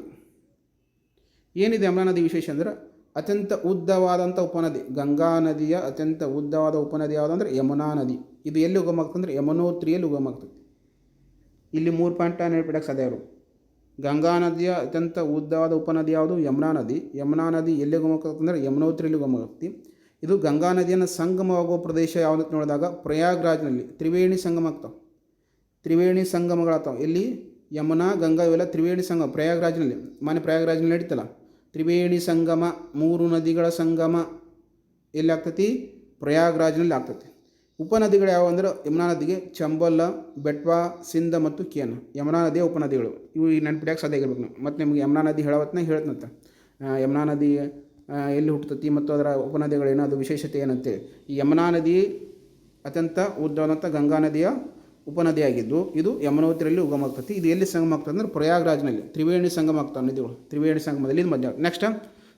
ಏನಿದೆ ಯಮುನಾ ನದಿ ವಿಶೇಷ ಅಂದ್ರೆ ಅತ್ಯಂತ ಉದ್ದವಾದಂಥ ಉಪನದಿ. ಗಂಗಾ ನದಿಯ ಅತ್ಯಂತ ಉದ್ದವಾದ ಉಪನದಿ ಯಾವುದಂದ್ರೆ ಯಮುನಾ ನದಿ. ಇದು ಎಲ್ಲಿ ಉಗಮ ಆಗ್ತಂದ್ರೆ ಯಮುನೋತ್ರಿಯಲ್ಲಿ ಉಗಮ ಆಗ್ತದೆ. ಇಲ್ಲಿ 3 ಪಾಯಿಂಟ್ ನೆನಪಿಡಕ್ಕೆ ಸಾಧ್ಯ ಅವರು. ಗಂಗಾ ನದಿಯ ಅತ್ಯಂತ ಉದ್ದವಾದ ಉಪನದಿ ಯಾವುದು? ಯಮುನಾ ನದಿ ಎಲ್ಲಿ ಉಗಮ ಆಗ್ತಂದ್ರೆ ಯಮುನೋತ್ರಿಯಲ್ಲಿ ಉಗಮ ಆಗ್ತದೆ. ಇದು ಗಂಗಾ ನದಿಯನ್ನು ಸಂಗಮವಾಗುವ ಪ್ರದೇಶ ಯಾವುದಂತ ನೋಡಿದಾಗ ಪ್ರಯಾಗ್ರಾಜ್ನಲ್ಲಿ ತ್ರಿವೇಣಿ ಸಂಗಮ ಆಗ್ತಾವೆ. ತ್ರಿವೇಣಿ ಸಂಗಮಗಳಾಗ್ತಾವೆ. ಎಲ್ಲಿ? ಯಮುನಾ, ಗಂಗಾ ಇವೆಲ್ಲ ತ್ರಿವೇಣಿ ಸಂಗಮ ಪ್ರಯಾಗ್ರಾಜ್ನಲ್ಲಿ. ಪ್ರಯಾಗ್ರಾಜ್ನಲ್ಲಿ ನಡೀತಲ್ಲ ತ್ರಿವೇಣಿ ಸಂಗಮ, 3 ನದಿಗಳ ಸಂಗಮ ಎಲ್ಲಿ ಆಗ್ತೈತಿ? ಪ್ರಯಾಗ್ರಾಜ್ನಲ್ಲಿ ಆಗ್ತೈತಿ. ಉಪನದಿಗಳು ಯಾವ ಅಂದ್ರೆ ಯಮುನಾ ನದಿಗೆ ಚಂಬಲ್, ಬೆಟ್ವಾ, ಸಿಂಧ ಮತ್ತು ಕೇನ್ ಯಮುನಾ ನದಿಯ ಉಪನದಿಗಳು. ಇವು ನೆನಪಿಡ್ಯಾಕೆ ಸಾಧ್ಯ ಆಗಿರ್ಬೇಕು ನಾವು. ಮತ್ತು ನಿಮಗೆ ಯಮುನಾ ನದಿ ಹೇಳ್ತಂತ ಯಮುನಾ ನದಿ ಎಲ್ಲಿ ಹುಟ್ಟುತ್ತಿ ಮತ್ತು ಅದರ ಉಪನದಿಗಳೇನು, ಅದು ವಿಶೇಷತೆ ಏನಂತೇಳಿ. ಈ ಯಮುನಾ ನದಿ ಅತ್ಯಂತ ಉದ್ದವಾದಂಥ ಗಂಗಾ ನದಿಯ ಉಪನದಿಯಾಗಿದ್ದು ಇದು ಯಮುನೋತ್ರಿಯಲ್ಲಿ ಉಗಮ ಆಗ್ತೈತಿ. ಇದು ಎಲ್ಲಿ ಸಂಗಮ ಆಗ್ತದೆ ಅಂದ್ರೆ ಪ್ರಯಾಗ್ರಾಜ್ನಲ್ಲಿ ತ್ರಿವೇಣಿ ಸಂಗಮ ಆಗ್ತಾವೆ ನದಿಗಳು. ತ್ರಿವೇಣಿ ಸಂಗಮದಲ್ಲಿ ಇದು ಮಧ್ಯ. ನೆಕ್ಸ್ಟ್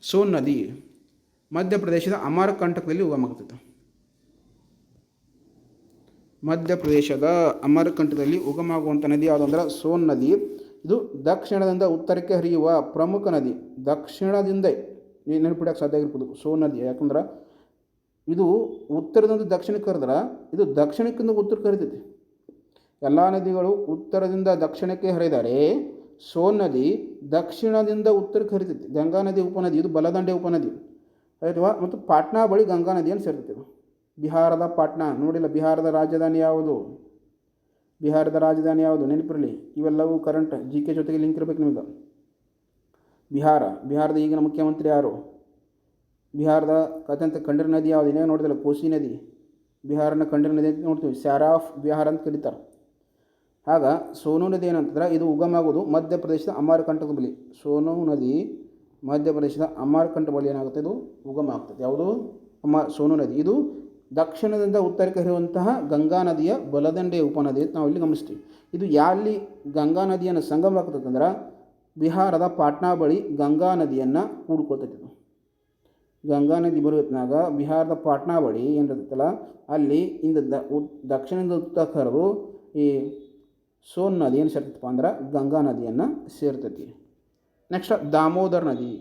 ಸೋನ್ ನದಿ ಮಧ್ಯಪ್ರದೇಶದ ಅಮರಕಂಟಕದಲ್ಲಿ ಉಗಮ ಆಗ್ತೈತೆ. ಮಧ್ಯಪ್ರದೇಶದ ಅಮರಕಂಟಕದಲ್ಲಿ ಉಗಮ ಆಗುವಂಥ ನದಿ ಯಾವುದು ಅಂದ್ರೆ ಸೋನ್ ನದಿ. ಇದು ದಕ್ಷಿಣದಿಂದ ಉತ್ತರಕ್ಕೆ ಹರಿಯುವ ಪ್ರಮುಖ ನದಿ. ದಕ್ಷಿಣದಿಂದ ನೆನಪಿಡಕ್ಕೆ ಸಾಧ್ಯ ಆಗಿರ್ಬೋದು ಸೋನ್ ನದಿ. ಯಾಕಂದ್ರೆ ಇದು ಉತ್ತರದಿಂದ ದಕ್ಷಿಣಕ್ಕೆ ಹರಿದ್ರೆ ಇದು ದಕ್ಷಿಣಕ್ಕಿಂತ ಉತ್ತರಕ್ಕೆ ಹರಿತೈತಿ. ಎಲ್ಲ ನದಿಗಳು ಉತ್ತರದಿಂದ ದಕ್ಷಿಣಕ್ಕೆ ಹರಿದರೆ ಸೋನ್ ನದಿ ದಕ್ಷಿಣದಿಂದ ಉತ್ತರಕ್ಕೆ ಹರಿತೈತಿ. ಗಂಗಾ ನದಿ ಉಪನದಿ ಇದು ಬಲದಂಡೆ ಉಪನದಿ ಆಯ್ತವಾ. ಮತ್ತು ಪಾಟ್ನಾ ಬಳಿ ಗಂಗಾ ನದಿಯನ್ನು ಸೇರ್ತೈತಿ. ಬಿಹಾರದ ಪಾಟ್ನಾ ನೋಡಿಲ್ಲ. ಬಿಹಾರದ ರಾಜಧಾನಿ ಯಾವುದು ನೆನಪಿರಲಿ. ಇವೆಲ್ಲವೂ ಕರೆಂಟ್ GK ಜೊತೆಗೆ ಲಿಂಕ್ ಇರಬೇಕು ನಿಮಗೆ. ಬಿಹಾರದ ಈಗಿನ ಮುಖ್ಯಮಂತ್ರಿ ಯಾರು? ಬಿಹಾರದ ಅತ್ಯಂತ ಕಂಡಿರ ನದಿ ಯಾವುದು? ಇನ್ನೇ ನೋಡಿದಿಲ್ಲ ಕೋಸಿ ನದಿ. ಬಿಹಾರನ ಕಂಡಿರ ನದಿ ಅಂತ ನೋಡ್ತೀವಿ. ಸ್ಯಾರಾ ಆಫ್ ಬಿಹಾರ ಅಂತ ಕರೀತಾರೆ. ಆಗ ಸೋನು ನದಿ ಏನಂತಂದ್ರೆ ಇದು ಉಗಮ ಆಗೋದು ಮಧ್ಯಪ್ರದೇಶದ ಅಮರಕಂಟಕ ಬಳಿ. ಸೋನು ನದಿ ಮಧ್ಯಪ್ರದೇಶದ ಅಮರಕಂಟಕ ಬಳಿ ಏನಾಗುತ್ತೆ? ಇದು ಉಗಮ ಆಗ್ತದೆ. ಯಾವುದು? ಸೋನು ನದಿ. ಇದು ದಕ್ಷಿಣದಿಂದ ಉತ್ತರಕ್ಕೆ ಹರಿಯುವಂತಹ ಗಂಗಾ ನದಿಯ ಬಲದಂಡೆಯ ಉಪನದಿ ಅಂತ ನಾವು ಇಲ್ಲಿ ಗಮನಿಸ್ತೀವಿ. ಇದು ಎಲ್ಲಿ ಗಂಗಾ ನದಿಯನ್ನು ಸಂಗಮ ಆಗ್ತದೆ ಅಂದ್ರೆ ಬಿಹಾರದ ಪಾಟ್ನಾ ಬಳಿ ಗಂಗಾ ನದಿಯನ್ನು ಕೂಡ್ಕೊಳ್ತೈತಿ. ಗಂಗಾ ನದಿ ಬರುವತ್ನಾಗ ಬಿಹಾರದ ಪಾಟ್ನಾ ಬಳಿ ಏನಿರ್ತೈತಲ್ಲ ಅಲ್ಲಿ ಇಂದ ದಕ್ಷಿಣದಿಂದ ಉತ್ತರಕ್ಕೆ ಹರಿದು ಈ ಸೋನ್ ನದಿ ಏನು ಸೇರ್ತೈತಪ್ಪ ಅಂದ್ರೆ ಗಂಗಾ ನದಿಯನ್ನು ಸೇರ್ತೈತಿ. ನೆಕ್ಸ್ಟ್ ದಾಮೋದರ್ ನದಿ.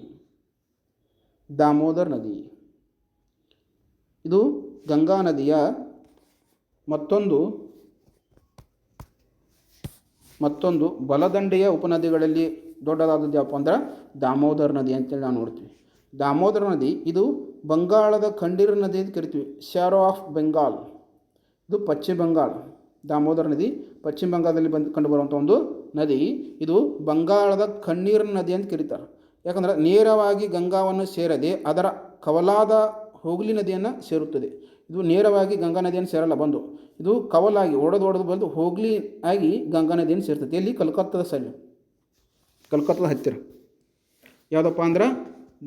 ಇದು ಗಂಗಾ ನದಿಯ ಮತ್ತೊಂದು ಬಲದಂಡೆಯ ಉಪನದಿಗಳಲ್ಲಿ ದೊಡ್ಡದಾದದ್ದು ಯಾವಪ್ಪ ಅಂದ್ರೆ ದಾಮೋದರ್ ನದಿ ಅಂತೇಳಿ ನಾವು ನೋಡ್ತೀವಿ. ದಾಮೋದರ ನದಿ ಇದು ಬಂಗಾಳದ ಕಂಡೀರ ನದಿ ಅಂತ ಕರಿತೀವಿ. ಶ್ಯಾರೋ ಆಫ್ ಬೆಂಗಾಲ್. ಇದು ಪಶ್ಚಿಮ ಬಂಗಾಳ. ದಾಮೋದರ ನದಿ ಪಶ್ಚಿಮ ಬಂಗಾಳದಲ್ಲಿ ಕಂಡುಬರುವಂಥ ಒಂದು ನದಿ ಇದು ಬಂಗಾಳದ ಕಣ್ಣೀರಿನ ನದಿ ಅಂತ ಕರೀತಾರೆ. ಯಾಕಂದರೆ ನೇರವಾಗಿ ಗಂಗಾವನ್ನು ಸೇರದೆ ಅದರ ಕವಲಾದ ಹೋಗ್ಲಿ ನದಿಯನ್ನು ಸೇರುತ್ತದೆ. ಇದು ನೇರವಾಗಿ ಗಂಗಾ ನದಿಯನ್ನು ಸೇರಲ್ಲ, ಬಂದು ಇದು ಕವಲಾಗಿ ಒಡೆದು ಬಂದು ಹೋಗ್ಲಿ ಆಗಿ ಗಂಗಾ ನದಿಯನ್ನು ಸೇರ್ತದೆ. ಎಲ್ಲಿ? ಕಲ್ಕತ್ತಾದ ಸೈಡ್, ಕಲ್ಕತ್ತಾದ ಹತ್ತಿರ. ಯಾವುದಪ್ಪ ಅಂದ್ರೆ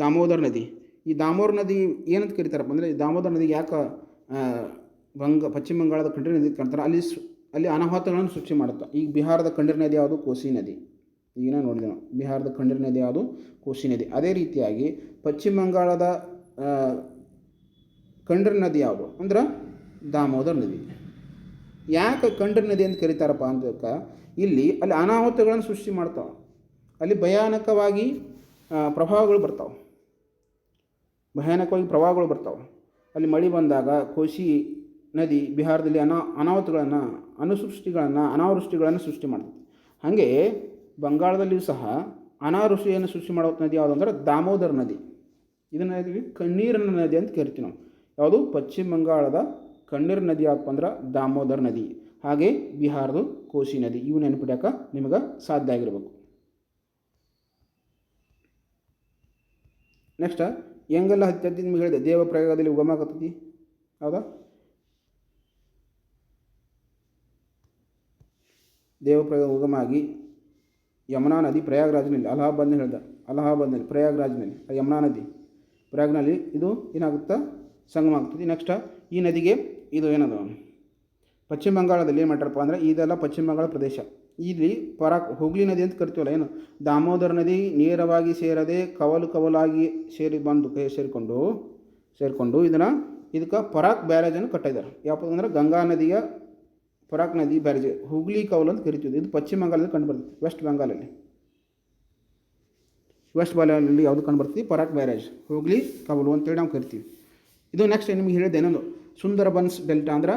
ದಾಮೋದರ ನದಿ. ಈ ದಾಮೋದರ ನದಿ ಏನಂತ ಕರೀತಾರಪ್ಪ ಅಂದರೆ, ದಾಮೋದರ ನದಿಗೆ ಯಾಕೆ ಪಶ್ಚಿಮ ಬಂಗಾಳದ ಕಂಡ್ರಿ ನದಿ ಕಾಣ್ತಾರೆ, ಅಲ್ಲಿ ಅನಾಹುತಗಳನ್ನು ಸೃಷ್ಟಿ ಮಾಡುತ್ತೆ. ಈಗ ಬಿಹಾರದ ಕಂಡ್ರಿ ನದಿ ಯಾವುದು? ಕೋಸಿ ನದಿ. ಈಗಿನ ನೋಡಿದೆ ನಾವು, ಬಿಹಾರದ ಕಂಡ್ರಿ ನದಿ ಯಾವುದು? ಕೋಸಿ ನದಿ. ಅದೇ ರೀತಿಯಾಗಿ ಪಶ್ಚಿಮ ಬಂಗಾಳದ ಕಂಡ್ರಿ ನದಿ ಯಾವುದು ಅಂದ್ರೆ ದಾಮೋದರ ನದಿ. ಯಾಕೆ ಕಂಡ್ರಿ ನದಿ ಅಂತ ಕರೀತಾರಪ್ಪ ಅಂತ, ಅಲ್ಲಿ ಅನಾಹುತಗಳನ್ನು ಸೃಷ್ಟಿ ಮಾಡ್ತಾವೆ, ಅಲ್ಲಿ ಭಯಾನಕವಾಗಿ ಪ್ರವಾಹಗಳು ಬರ್ತಾವೆ, ಅಲ್ಲಿ ಮಳೆ ಬಂದಾಗ ಕೋಸಿ ನದಿ ಬಿಹಾರದಲ್ಲಿ ಅನಾವೃಷ್ಟಿಗಳನ್ನು ಸೃಷ್ಟಿ ಮಾಡ್ತದೆ. ಹಾಗೆ ಬಂಗಾಳದಲ್ಲಿಯೂ ಸಹ ಅನಾವೃಷ್ಟಿಯನ್ನು ಸೃಷ್ಟಿ ಮಾಡೋ ನದಿ ಯಾವುದು ಅಂದ್ರೆ ದಾಮೋದರ ನದಿ. ಇದನ್ನು ಕಣ್ಣೀರಿನ ನದಿ ಅಂತ ಕರಿತೀವಿ ನಾವು. ಯಾವುದು? ಪಶ್ಚಿಮ ಬಂಗಾಳದ ಕಣ್ಣೀರು ನದಿ ಯಾವಪ್ಪ ಅಂದ್ರೆ ದಾಮೋದರ ನದಿ. ಹಾಗೆ ಬಿಹಾರದ ಕೋಸಿ ನದಿ. ಇವು ನೆನಪಿಡೋಕೆ ನಿಮಗೆ ಸಾಧ್ಯ ಆಗಿರಬೇಕು. ನೆಕ್ಸ್ಟ್ ಹೆಂಗೆಲ್ಲ ಹತ್ತಿ ನಿಮಗೆ ಹೇಳಿದೆ, ದೇವಪ್ರಯಾಗದಲ್ಲಿ ಉಗಮ ಆಗತ್ತೈತಿ. ಹೌದಾ? ದೇವಪ್ರಯಾಗ ಉಗಮ ಆಗಿ ಯಮುನಾ ನದಿ ಪ್ರಯಾಗ್ರಾಜ್ನಲ್ಲಿ, ಅಲಹಾಬಾದ್ನಲ್ಲಿ ಪ್ರಯಾಗ್ರಾಜ್ನಲ್ಲಿ ಯಮುನಾ ನದಿ ಪ್ರಯಾಗ್ನಲ್ಲಿ ಇದು ಏನಾಗುತ್ತಾ? ಸಂಗಮ ಆಗ್ತದೆ. ನೆಕ್ಸ್ಟ್ ಈ ನದಿಗೆ ಇದು ಏನದು ಪಶ್ಚಿಮ ಬಂಗಾಳದಲ್ಲಿ ಏನು ಮಾಡ್ಯಾರಪ್ಪ ಅಂದರೆ, ಇದೆಲ್ಲ ಪಶ್ಚಿಮ ಬಂಗಾಳ ಪ್ರದೇಶ. ಇಲ್ಲಿ ಹುಗ್ಲಿ ನದಿ ಅಂತ ಕರಿತೀವಲ್ಲ, ಏನು ದಾಮೋದರ ನದಿ ನೇರವಾಗಿ ಸೇರದೆ ಕವಲಾಗಿ ಸೇರಿಕೊಂಡು ಇದಕ್ಕೆ ಪರಾಕ್ ಬ್ಯಾರೇಜನ್ನು ಕಟ್ಟಿದ್ದಾರೆ. ಯಾವುದು ಅಂದರೆ ಗಂಗಾ ನದಿಯ ಪರಾಕ್ ನದಿ ಬ್ಯಾರೇಜ್, ಹುಗ್ಲಿ ಕವಲು ಅಂತ ಕರಿತೀವಿ. ಇದು ಪಶ್ಚಿಮ ಬಂಗಾಳದಲ್ಲಿ ಕಂಡುಬರ್ತದೆ. ವೆಸ್ಟ್ ಬಂಗಾಳಲ್ಲಿ ಯಾವುದು ಕಂಡುಬರ್ತದೆ? ಪರಾಕ್ ಬ್ಯಾರೇಜ್, ಹುಗ್ಲಿ ಕವಲು ಅಂತೇಳಿ ನಾವು ಕರಿತೀವಿ. ಇದು ನೆಕ್ಸ್ಟ್ ನಿಮಗೆ ಹೇಳಿದೆ ಏನೊಂದು ಸುಂದರಬನ್ಸ್ ಡೆಲ್ಟಾ ಅಂದ್ರೆ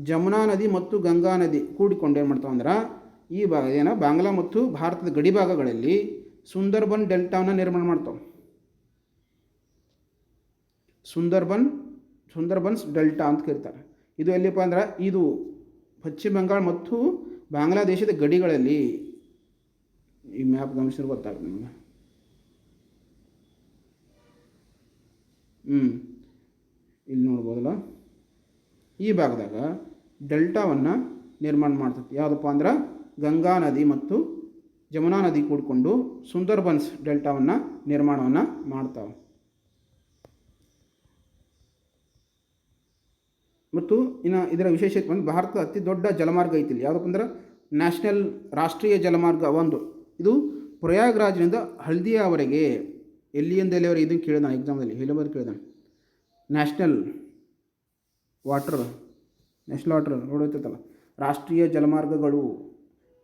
ಜಮುನಾ ನದಿ ಮತ್ತು ಗಂಗಾ ನದಿ ಕೂಡಿಕೊಂಡು ಏನು ಮಾಡ್ತಾವೆ ಅಂದ್ರೆ, ಈ ಬಾಂಗ್ಲಾ ಮತ್ತು ಭಾರತದ ಗಡಿ ಭಾಗಗಳಲ್ಲಿ ಸುಂದರ್ಬನ್ ಡೆಲ್ಟಾವನ್ನು ನಿರ್ಮಾಣ ಮಾಡ್ತಾವೆ. ಸುಂದರ್ಬನ್ಸ್ ಡೆಲ್ಟಾ ಅಂತ ಕರೀತಾರೆ. ಇದು ಎಲ್ಲಿಪ್ಪ ಅಂದ್ರೆ, ಇದು ಪಶ್ಚಿಮ ಬಂಗಾಳ ಮತ್ತು ಬಾಂಗ್ಲಾದೇಶದ ಗಡಿಗಳಲ್ಲಿ, ಈ ಮ್ಯಾಪ್ ಗಮನಿಸಿದ್ರೆ ಗೊತ್ತಾಗುತ್ತೆ ನಿಮಗೆ. ಇಲ್ಲಿ ನೋಡ್ಬೋದಲ್ಲ, ಈ ಭಾಗದಾಗ ಡೆಲ್ಟಾವನ್ನು ನಿರ್ಮಾಣ ಮಾಡ್ತದೆ. ಯಾವುದಪ್ಪ ಅಂದ್ರೆ ಗಂಗಾ ನದಿ ಮತ್ತು ಜಮುನಾ ನದಿ ಕೂಡಿಕೊಂಡು ಸುಂದರ್ಬನ್ಸ್ ಡೆಲ್ಟಾವನ್ನು ನಿರ್ಮಾಣವನ್ನು ಮಾಡ್ತಾವೆ. ಮತ್ತು ಇನ್ನು ಇದರ ವಿಶೇಷತೆ ಬಂದು, ಭಾರತದ ಅತಿ ದೊಡ್ಡ ಜಲಮಾರ್ಗ ಐತಿ. ಯಾವುದಪ್ಪ ಅಂದ್ರೆ ರಾಷ್ಟ್ರೀಯ ಜಲಮಾರ್ಗ 1. ಇದು ಪ್ರಯಾಗ್ರಾಜ್ನಿಂದ ಹಲ್ದಿಯಾವರೆಗೆ, ಎಲ್ಲಿಯವರೆಗೆ ಇದನ್ನು ಕೇಳಿದಾನೆ ಎಕ್ಸಾಮಲ್ಲಿ, ಕೇಳಿದಾನೆ. ನ್ಯಾಷನಲ್ ವಾಟರ್ ರೋಡ್ ಐತಲ್ಲ, ರಾಷ್ಟ್ರೀಯ ಜಲಮಾರ್ಗಗಳು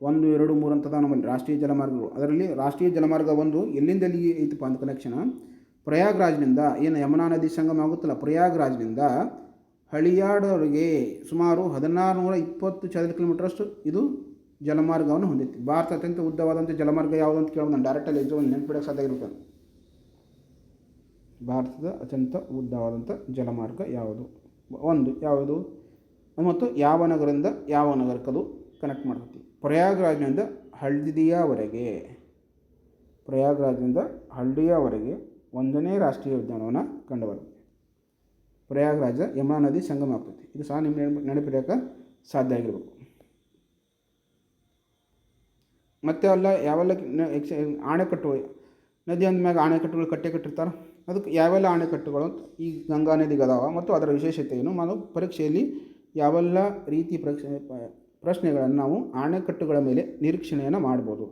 1, 2, 3 ಅಂತದ ನಮ್ಮಲ್ಲಿ ರಾಷ್ಟ್ರೀಯ ಜಲಮಾರ್ಗಗಳು. ಅದರಲ್ಲಿ ರಾಷ್ಟ್ರೀಯ ಜಲಮಾರ್ಗ 1 ಎಲ್ಲಿಂದ ಎಲ್ಲಿಗೆ ಐತಪ್ಪ ಅಂತ ಕನೆಕ್ಷನ್, ಪ್ರಯಾಗ್ರಾಜ್ನಿಂದ ಏನು ಯಮುನಾ ನದಿ ಸಂಗಮ ಆಗುತ್ತಲ್ಲ, ಪ್ರಯಾಗ್ರಾಜ್ನಿಂದ ಹಳಿಯಾಡವರೆಗೆ ಸುಮಾರು 1620 ಚದರ ಕಿಲೋಮೀಟರಷ್ಟು ಇದು ಜಲಮಾರ್ಗವನ್ನು ಹೊಂದಿತ್ತು. ಭಾರತ ಅತ್ಯಂತ ಉದ್ದವಾದಂಥ ಜಲಮಾರ್ಗ ಯಾವುದು ಅಂತ ಕೇಳೋದು ನಾನು ಡೈರೆಕ್ಟಲ್ಲಿ ಎಕ್ಸಾಮ್ ನೆನಪಿಡೋಕೆ ಸಾಧ್ಯ ಇರುತ್ತೆ. ಭಾರತದ ಅತ್ಯಂತ ಉದ್ದವಾದಂಥ ಜಲಮಾರ್ಗ ಯಾವುದು? ಯಾವುದು ಮತ್ತು ಯಾವ ನಗರದಿಂದ ಯಾವ ನಗರಕ್ಕದು ಕನೆಕ್ಟ್ ಮಾಡ್ತೈತಿ? ಪ್ರಯಾಗ್ರಾಜ್ನಿಂದ ಹಲ್ದಿಯಾವರೆಗೆ 1ನೇ ರಾಷ್ಟ್ರೀಯ ಉದ್ಯಾನವನ ಕಂಡುಬರುತ್ತೆ. ಪ್ರಯಾಗ್ರಾಜ ಯಮುನಾ ನದಿ ಸಂಗಮ ಆಗ್ತೈತಿ. ಇದು ಸಹ ನಿಮ್ಮ ನೆನಪಿಡೋಕೆ ಸಾಧ್ಯ ಆಗಿರಬೇಕು. ಮತ್ತು ಯಾವೆಲ್ಲ ಆಣೆಕಟ್ಟುಗಳು, ನದಿ ಅಂದಮ್ಯಾಗ ಆಣೆಕಟ್ಟುಗಳು ಕಟ್ಟಿರ್ತಾರೆ. ಅದಕ್ಕೆ ಯಾವೆಲ್ಲ ಆಣೆಕಟ್ಟುಗಳು ಈ ಗಂಗಾ ನದಿಗೆ ಅದಾವ ಮತ್ತು ಅದರ ವಿಶೇಷತೆ ಏನು, ನಾವು ಪರೀಕ್ಷೆಯಲ್ಲಿ ಯಾವೆಲ್ಲ ರೀತಿ ಪ್ರಶ್ನೆಗಳನ್ನು ನಾವು ಆಣೆಕಟ್ಟುಗಳ ಮೇಲೆ ನಿರೀಕ್ಷಣೆಯನ್ನು ಮಾಡ್ಬೋದು,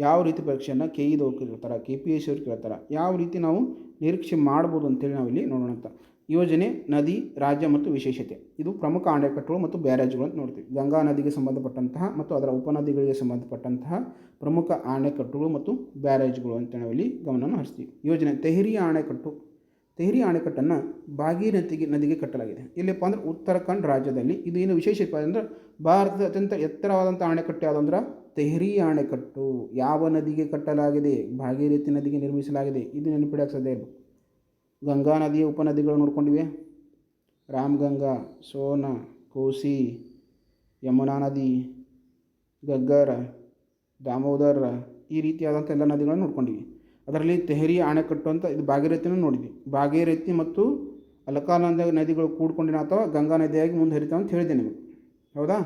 ಯಾವ ರೀತಿ ಪರೀಕ್ಷೆಯನ್ನು KE ಕೇಳ್ತಾರೆ, KPSC ಅವ್ರು ಕೇಳ್ತಾರೆ, ಯಾವ ರೀತಿ ನಾವು ನಿರೀಕ್ಷೆ ಮಾಡ್ಬೋದು ಅಂತೇಳಿ ನಾವಿಲ್ಲಿ ನೋಡೋಣ. ಅಂತ ಯೋಜನೆ, ನದಿ, ರಾಜ್ಯ ಮತ್ತು ವಿಶೇಷತೆ. ಇದು ಪ್ರಮುಖ ಆಣೆಕಟ್ಟುಗಳು ಮತ್ತು ಬ್ಯಾರೇಜ್ಗಳು ಅಂತ ನೋಡ್ತೀವಿ. ಗಂಗಾ ನದಿಗೆ ಸಂಬಂಧಪಟ್ಟಂತಹ ಮತ್ತು ಅದರ ಉಪನದಿಗಳಿಗೆ ಸಂಬಂಧಪಟ್ಟಂತಹ ಪ್ರಮುಖ ಆಣೆಕಟ್ಟುಗಳು ಮತ್ತು ಬ್ಯಾರೇಜ್ಗಳು ಅಂತ ನಾವಿಲ್ಲಿ ಗಮನವನ್ನು ಹರಿಸ್ತೀವಿ. ಯೋಜನೆ, ತೆಹರಿ ಅಣೆಕಟ್ಟನ್ನು ಭಾಗೀರಥಿ ನದಿಗೆ ಕಟ್ಟಲಾಗಿದೆ. ಎಲ್ಲಿಪ್ಪ ಅಂದ್ರೆ ಉತ್ತರಾಖಂಡ್ ರಾಜ್ಯದಲ್ಲಿ. ಇದು ಏನು ವಿಶೇಷತೆ ಅಂದರೆ, ಭಾರತದ ಅತ್ಯಂತ ಎತ್ತರವಾದಂಥ ಅಣೆಕಟ್ಟು ಯಾವುದು ಅಂದ್ರೆ ತೆಹರಿ ಅಣೆಕಟ್ಟು. ಯಾವ ನದಿಗೆ ಕಟ್ಟಲಾಗಿದೆ? ಭಾಗೀರಥಿ ನದಿಗೆ ನಿರ್ಮಿಸಲಾಗಿದೆ. ಇದು ನೆನಪಿಡೋಕೆ ಸಾಧ್ಯ ಇರಬೇಕು. ಗಂಗಾ ನದಿಯ ಉಪನದಿಗಳು ನೋಡ್ಕೊಂಡಿವೆ, ರಾಮಗಂಗಾ, ಸೋನ, ಕೋಸಿ, ಯಮುನಾ ನದಿ, ಗಗ್ಗರ, ದಾಮೋದರ್, ಈ ರೀತಿಯಾದಂಥ ಎಲ್ಲ ನದಿಗಳನ್ನು ನೋಡ್ಕೊಂಡಿವಿ. ಅದರಲ್ಲಿ ತೆಹರಿ ಅಣೆಕಟ್ಟು ಅಂತ ಇದು ಭಾಗೀರಥಿನೂ ನೋಡಿದ್ವಿ. ಭಾಗೀರಥಿ ಮತ್ತು ಅಲಕಾನಂದ ನದಿಗಳು ಕೂಡ್ಕೊಂಡಿನ ಅಥವಾ ಗಂಗಾ ನದಿಯಾಗಿ ಮುಂದೆ ಹರಿತಾವೆ ಅಂತ ಹೇಳಿದೆ ನಿಮಗೆ. ಹೌದಾ?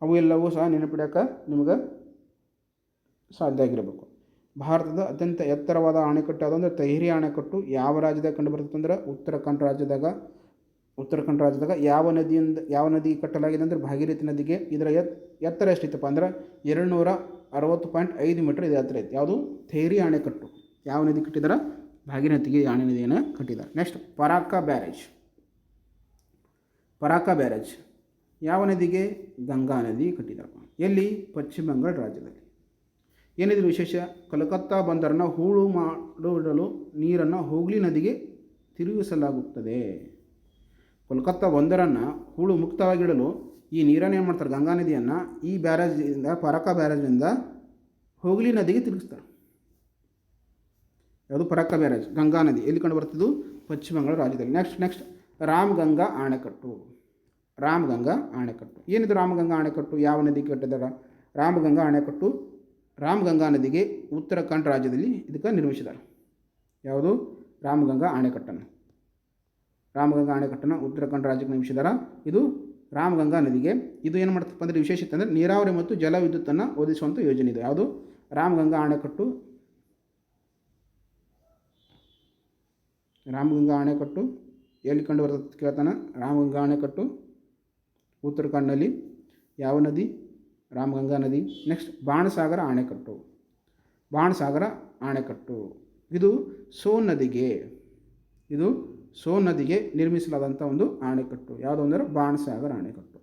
ಅವು ಎಲ್ಲವೂ ಸಹ ನೆನಪಿಡೋಕೆ ನಿಮಗೆ ಸಾಧ್ಯ ಆಗಿರಬೇಕು. ಭಾರತದ ಅತ್ಯಂತ ಎತ್ತರವಾದ ಅಣೆಕಟ್ಟು ಯಾವುದಂದ್ರೆ ತೆಹರಿ ಅಣೆಕಟ್ಟು. ಯಾವ ರಾಜ್ಯದಾಗ ಕಂಡು ಬರ್ತದೆ ಅಂದ್ರೆ ಉತ್ತರಾಖಂಡ ರಾಜ್ಯದಾಗ ಯಾವ ನದಿ ಕಟ್ಟಲಾಗಿದೆ ಅಂದರೆ ಭಾಗೀರಥಿ ನದಿಗೆ. ಇದರ ಎತ್ತರ ಎಷ್ಟಿತ್ತಪ್ಪ ಅಂದ್ರೆ 260.5 ಮೀಟರ್ ಇದು ಎತ್ತರ ಐತಿ. ಯಾವುದು? ತೆಹರಿ ಅಣೆಕಟ್ಟು. ಯಾವ ನದಿ ಕಟ್ಟಿದಾರೆ? ಭಾಗೀರಥಿಗೆ ಆಣೆ ನದಿಯನ್ನು ಕಟ್ಟಿದ್ದಾರೆ. ನೆಕ್ಸ್ಟ್ ಪರಾಕ ಬ್ಯಾರೇಜ್ ಯಾವ ನದಿಗೆ? ಗಂಗಾ ನದಿ ಕಟ್ಟಿದ್ದಾರೆ. ಎಲ್ಲಿ? ಪಶ್ಚಿಮ ಬಂಗಾಳ ರಾಜ್ಯದಲ್ಲಿ. ಏನಿದ್ರು ವಿಶೇಷ? ಕಲ್ಕತ್ತಾ ಬಂದರನ್ನು ಹೂಳು ಮಾಡಿಡಲು ನೀರನ್ನು ಹೂಗ್ಲಿ ನದಿಗೆ ತಿರುಗಿಸಲಾಗುತ್ತದೆ. ಕೋಲ್ಕತ್ತಾ ಬಂದರನ್ನು ಹೂಳು ಮುಕ್ತವಾಗಿಡಲು ಈ ನೀರನ್ನು ಏನು ಮಾಡ್ತಾರೆ? ಗಂಗಾ ನದಿಯನ್ನು ಈ ಬ್ಯಾರೇಜಿಂದ, ಪರಾಕ ಬ್ಯಾರೇಜಿಂದ ಹೂಗ್ಲಿ ನದಿಗೆ ತಿರುಗಿಸ್ತಾರೆ. ಯಾವುದು? ಪರಾಕ ಬ್ಯಾರೇಜ್. ಗಂಗಾ ನದಿ ಎಲ್ಲಿ ಕಂಡು ಬರ್ತಿದ್ದು? ಪಶ್ಚಿಮ ಬಂಗಾಳ ರಾಜ್ಯದಲ್ಲಿ. ನೆಕ್ಸ್ಟ್ ರಾಮಗಂಗಾ ಅಣೆಕಟ್ಟು. ಏನಿದು ರಾಮಗಂಗಾ ಅಣೆಕಟ್ಟು? ಯಾವ ನದಿ ಕಟ್ಟಿದ್ದಾರೆ? ರಾಮಗಂಗಾ ಅಣೆಕಟ್ಟು ರಾಮಗಂಗಾ ನದಿಗೆ ಉತ್ತರಾಖಂಡ ರಾಜ್ಯದಲ್ಲಿ ಇದಕ್ಕೆ ನಿರ್ಮಿಸಿದ್ದಾರೆ. ಯಾವುದು? ರಾಮಗಂಗಾ ಅಣೆಕಟ್ಟನ್ನು ಉತ್ತರಾಖಂಡ ರಾಜ್ಯಕ್ಕೆ ನಿರ್ಮಿಸಿದ್ದಾರೆ. ಇದು ರಾಮಗಂಗಾ ನದಿಗೆ. ಇದು ಏನು ಮಾಡ್ತಪ್ಪ ಅಂದರೆ ವಿಶೇಷತೆ ಅಂದರೆ ನೀರಾವರಿ ಮತ್ತು ಜಲ ವಿದ್ಯುತ್ತನ್ನು ಒದಗಿಸುವಂಥ ಯೋಜನೆ ಇದು. ಯಾವುದು? ರಾಮಗಂಗಾ ಅಣೆಕಟ್ಟು ಎಲ್ಲಿ ಕಂಡು ಬರ್ತದೆ ಕೇಳ್ತಾನೆ? ರಾಮಗಂಗಾ ಅಣೆಕಟ್ಟು ಉತ್ತರಾಖಂಡ್ನಲ್ಲಿ. ಯಾವ ನದಿ? ರಾಮಗಂಗಾ ನದಿ. ನೆಕ್ಸ್ಟ್ ಬಾಣಸಾಗರ ಅಣೆಕಟ್ಟು. ಇದು ಸೋನ್ ನದಿಗೆ ನಿರ್ಮಿಸಲಾದಂಥ ಒಂದು ಅಣೆಕಟ್ಟು. ಯಾವುದು ಅಂದರೆ ಬಾಣಸಾಗರ ಅಣೆಕಟ್ಟು.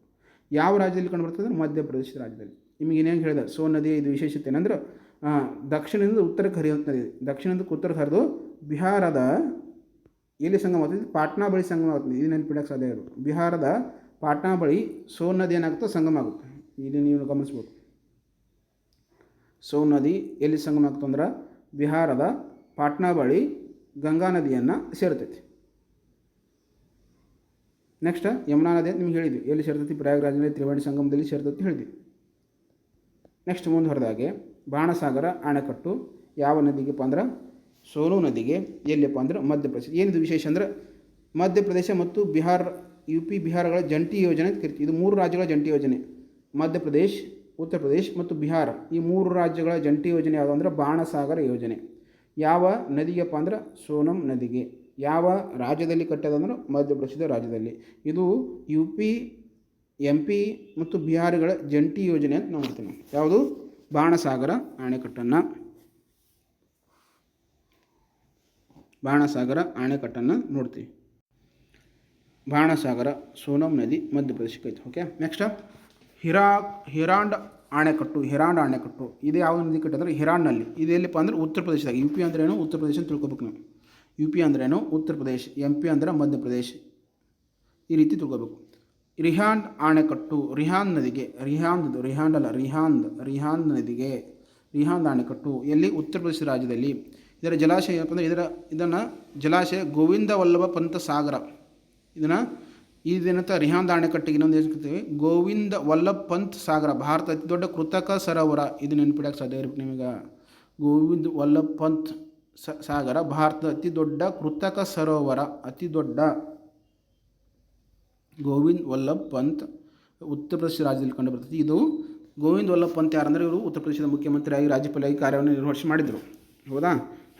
ಯಾವ ರಾಜ್ಯದಲ್ಲಿ ಕಂಡು ಬರ್ತದೆ? ಮಧ್ಯಪ್ರದೇಶ ರಾಜ್ಯದಲ್ಲಿ. ನಿಮಗೆ ಏನೇನು ಹೇಳಿದೆ? ಸೋನ್ ನದಿಯ ಇದು ವಿಶೇಷತೆ ಏನಂದ್ರೆ ದಕ್ಷಿಣದಿಂದ ಉತ್ತರಕ್ಕೆ ಹರಿಯುವಂಥ ನದಿ. ದಕ್ಷಿಣದಿಂದ ಉತ್ತರಕ್ಕೆ ಹರಿದು ಬಿಹಾರದ ಎಲ್ಲಿ ಸಂಗಮ ಆಗ್ತದೆ? ಪಾಟ್ನಾ ಬಳಿ ಸಂಗಮ ಆಗ್ತದೆ. ಇದು ನೆನಪಿಡೋಕ್ಕೆ ಸಾಧ್ಯ ಇರೋದು. ಬಿಹಾರದ ಪಾಟ್ನಾ ಬಳಿ ಸೋನ್ ನದಿ ಏನಾಗುತ್ತೆ? ಸಂಗಮ ಆಗುತ್ತೆ. ಇಲ್ಲಿ ನೀವು ಗಮನಿಸ್ಬೋದು. ಸೋನ್ ನದಿ ಎಲ್ಲಿ ಸಂಗಮ ಆಗ್ತದೆ ಅಂದ್ರೆ ಬಿಹಾರದ ಪಾಟ್ನಾ ಬಳಿ ಗಂಗಾ ನದಿಯನ್ನು ಸೇರ್ತೈತಿ. ನೆಕ್ಸ್ಟ್ ಯಮುನಾ ನದಿ ಅಂತ ನಿಮ್ಗೆ ಹೇಳಿದ್ವಿ. ಎಲ್ಲಿ ಸೇರ್ತೈತಿ? ಪ್ರಯಾಗ್ರಾಜ್ನಲ್ಲಿ ತ್ರಿವೇಣಿ ಸಂಗಮದಲ್ಲಿ ಸೇರ್ತೈತಿ ಹೇಳಿದ್ವಿ. ನೆಕ್ಸ್ಟ್ ಮುಂದುವರೆದಾಗೆ ಬಾಣಸಾಗರ ಅಣೆಕಟ್ಟು ಯಾವ ನದಿಗೆಪ್ಪ ಅಂದ್ರೆ ಸೋನು ನದಿಗೆ. ಎಲ್ಲಿಯಪ್ಪ ಅಂದ್ರೆ ಮಧ್ಯಪ್ರದೇಶ. ಏನಿದು ವಿಶೇಷ ಅಂದರೆ ಮಧ್ಯಪ್ರದೇಶ ಮತ್ತು ಬಿಹಾರಗಳ ಜಂಟಿ ಯೋಜನೆ ಅಂತ ಕರಿತೀವಿ. ಇದು 3 ರಾಜ್ಯಗಳ ಜಂಟಿ ಯೋಜನೆ. ಮಧ್ಯಪ್ರದೇಶ್, ಉತ್ತರ ಪ್ರದೇಶ್ ಮತ್ತು ಬಿಹಾರ, ಈ 3 ರಾಜ್ಯಗಳ ಜಂಟಿ ಯೋಜನೆ ಯಾವುದು ಅಂದರೆ ಬಾಣಸಾಗರ ಯೋಜನೆ. ಯಾವ ನದಿಗೆಪ್ಪ ಅಂದ್ರೆ ಸೋನಂ ನದಿಗೆ. ಯಾವ ರಾಜ್ಯದಲ್ಲಿ ಕಟ್ಟೋದಂದ್ರೆ ಮಧ್ಯಪ್ರದೇಶದ ರಾಜ್ಯದಲ್ಲಿ. ಇದು UP, MP ಮತ್ತು ಬಿಹಾರಗಳ ಜಂಟಿ ಯೋಜನೆ ಅಂತ ನಾವು ನೋಡ್ತೀವಿ. ಯಾವುದು? ಬಾಣಸಾಗರ ಅಣೆಕಟ್ಟನ್ನು ನೋಡ್ತೀವಿ. ಬಾಣಸಾಗರ ಸೋನಂ ನದಿ ಮಧ್ಯಪ್ರದೇಶಕ್ಕೆ ಐತೆ. ಓಕೆ. ನೆಕ್ಸ್ಟ್ ಹಿರಾಂಡ್ ಅಣೆಕಟ್ಟು. ಇದು ಯಾವ ನದಿ ಕಟ್ಟಿದ್ರೆ ಹಿರಾಂಡ್ನಲ್ಲಿ. ಇದು ಎಲ್ಲಿಪ್ಪ ಅಂದ್ರೆ ಉತ್ತರ ಪ್ರದೇಶದಾಗ. UP ಅಂದ್ರೇನು? ಉತ್ತರ ಪ್ರದೇಶ ಅಂತ ತಿಳ್ಕೊಬೇಕು ನಾವು. UP ಅಂದ್ರೇನು? ಉತ್ತರ ಪ್ರದೇಶ್. MP ಅಂದ್ರೆ ಮಧ್ಯಪ್ರದೇಶ್. ಈ ರೀತಿ ತಿಳ್ಕೊಬೇಕು. ರಿಹಾಂದ್ ಅಣೆಕಟ್ಟು ರಿಹಾಂದ್ ನದಿಗೆ. ರಿಹಾಂದ್ ನದಿಗೆ ರಿಹಾಂದ್ ಅಣೆಕಟ್ಟು ಎಲ್ಲಿ? ಉತ್ತರ ಪ್ರದೇಶ ರಾಜ್ಯದಲ್ಲಿ. ಇದರ ಜಲಾಶಯ ಏನಪ್ಪ ಅಂದರೆ ಇದನ್ನು ಜಲಾಶಯ ಗೋವಿಂದ ವಲ್ಲಭ ಪಂತ ಸಾಗರ. ಇದೇನಂತ ರಿಹಾಂದ್ ಅಣೆಕಟ್ಟಿಗೆ ಇನ್ನೊಂದು ಹೇಳ್ತೀವಿ ಗೋವಿಂದ ವಲ್ಲಭ ಪಂತ್ ಸಾಗರ. ಭಾರತ ಅತಿ ದೊಡ್ಡ ಕೃತಕ ಸರೋವರ. ಇದು ನೆನಪಿಡಕ್ಕೆ ಸಾಧ್ಯ ಇರಬೇಕು ನಿಮಗೆ. ಗೋವಿಂದ ವಲ್ಲಭ ಪಂತ್ ಸಾಗರ ಭಾರತದ ಅತಿ ದೊಡ್ಡ ಕೃತಕ ಸರೋವರ. ಗೋವಿಂದ್ ವಲ್ಲಭ್ ಪಂತ್ ಉತ್ತರ ಪ್ರದೇಶ ರಾಜ್ಯದಲ್ಲಿ ಕಂಡು ಬರ್ತದೆ. ಇದು ಗೋವಿಂದ್ ವಲ್ಲಭ್ ಪಂತ್ ಯಾರಂದರೆ ಇವರು ಉತ್ತರ ಪ್ರದೇಶದ ಮುಖ್ಯಮಂತ್ರಿಯಾಗಿ ರಾಜ್ಯಪಾಲರಾಗಿ ಕಾರ್ಯವನ್ನು ಮಾಡಿದರು. ಹೌದಾ?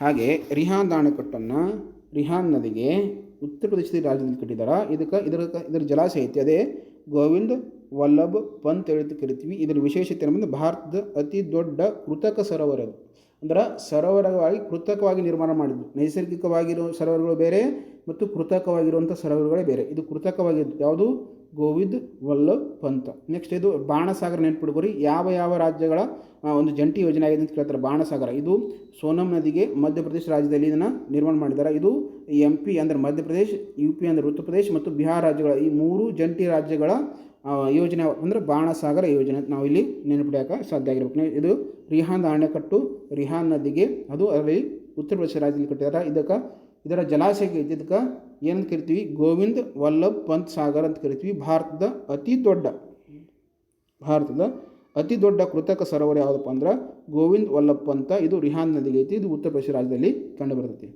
ಹಾಗೆ ರಿಹಾಂದ್ ಅಣೆಕಟ್ಟನ್ನು ರಿಹಾಂದ್ ನದಿಗೆ ಉತ್ತರ ಪ್ರದೇಶದ ರಾಜ್ಯದಲ್ಲಿ ಕಟ್ಟಿದ್ದಾರೆ. ಇದರ ಜಲಾಶಯ ಐತಿ. ಅದೇ ಗೋವಿಂದ್ ವಲ್ಲಭ್ ಪಂತ್ ಅಂತ ಕರಿತೀವಿ. ಇದರ ವಿಶೇಷತೆ ಏನಂದ್ರೆ ಭಾರತದ ಅತಿ ದೊಡ್ಡ ಕೃತಕ ಸರೋವರ. ಅದು ಅಂದ್ರೆ ಸರೋವರವಾಗಿ ಕೃತಕವಾಗಿ ನಿರ್ಮಾಣ ಮಾಡಿದ್ದು. ನೈಸರ್ಗಿಕವಾಗಿರೋ ಸರೋವರಗಳು ಬೇರೆ ಮತ್ತು ಕೃತಕವಾಗಿರುವಂಥ ಸರೋವರಗಳೇ ಬೇರೆ. ಇದು ಕೃತಕವಾಗಿದ್ದು ಯಾವುದು? ಗೋವಿಂದ್ ವಲ್ಲಭ್ ಪಂತ್. ನೆಕ್ಸ್ಟ್ ಇದು ಬಾಣಸಾಗರ ನೆನಪಿಡ್ಕೊರಿ. ಯಾವ ರಾಜ್ಯಗಳ ಒಂದು ಜಂಟಿ ಯೋಜನೆ ಆಗಿದೆ ಅಂತ ಕೇಳ್ತಾರೆ. ಬಾಣಸಾಗರ ಇದು ಸೋನಂ ನದಿಗೆ ಮಧ್ಯಪ್ರದೇಶ ರಾಜ್ಯದಲ್ಲಿ ಇದನ್ನು ನಿರ್ಮಾಣ ಮಾಡಿದ್ದಾರೆ. ಇದು MP ಅಂದರೆ ಮಧ್ಯಪ್ರದೇಶ್, UP ಅಂದರೆ ಉತ್ತರ ಪ್ರದೇಶ್ ಮತ್ತು ಬಿಹಾರ ರಾಜ್ಯಗಳ ಈ 3 ಜಂಟಿ ರಾಜ್ಯಗಳ ಯೋಜನೆ ಅಂದರೆ ಬಾಣಸಾಗರ ಯೋಜನೆ ಅಂತ ನಾವು ಇಲ್ಲಿ ನೆನಪಿಡೋಕೆ ಸಾಧ್ಯ ಆಗಿರ್ಬೇಕು. ಇದು ರಿಹಾಂದ್ ಅಣೆಕಟ್ಟು ರಿಹಾಂದ್ ನದಿಗೆ. ಅದು ಅಲ್ಲಿ ಉತ್ತರ ಪ್ರದೇಶ ರಾಜ್ಯದಲ್ಲಿ ಕಟ್ಟಿದ್ದಾರೆ. ಇದರ ಜಲಾಶಯಕ್ಕೆ ಇದಕ್ಕೆ ಏನಂತ ಕರಿತೀವಿ? ಗೋವಿಂದ್ ವಲ್ಲಭ್ ಪಂತ್ ಸಾಗರ್ ಅಂತ ಕರಿತೀವಿ. ಭಾರತದ ಅತಿ ದೊಡ್ಡ ಕೃತಕ ಸರೋವರ ಯಾವುದಪ್ಪ ಅಂದ್ರೆ ಗೋವಿಂದ್ ವಲ್ಲಭ್ ಅಂತ, ಇದು ರಿಹಾಂದ್ ನದಿಗೆ ಐತಿ. ಇದು ಉತ್ತರ ಪ್ರದೇಶ ರಾಜ್ಯದಲ್ಲಿ ಕಂಡು ಬರ್ತೈತಿ.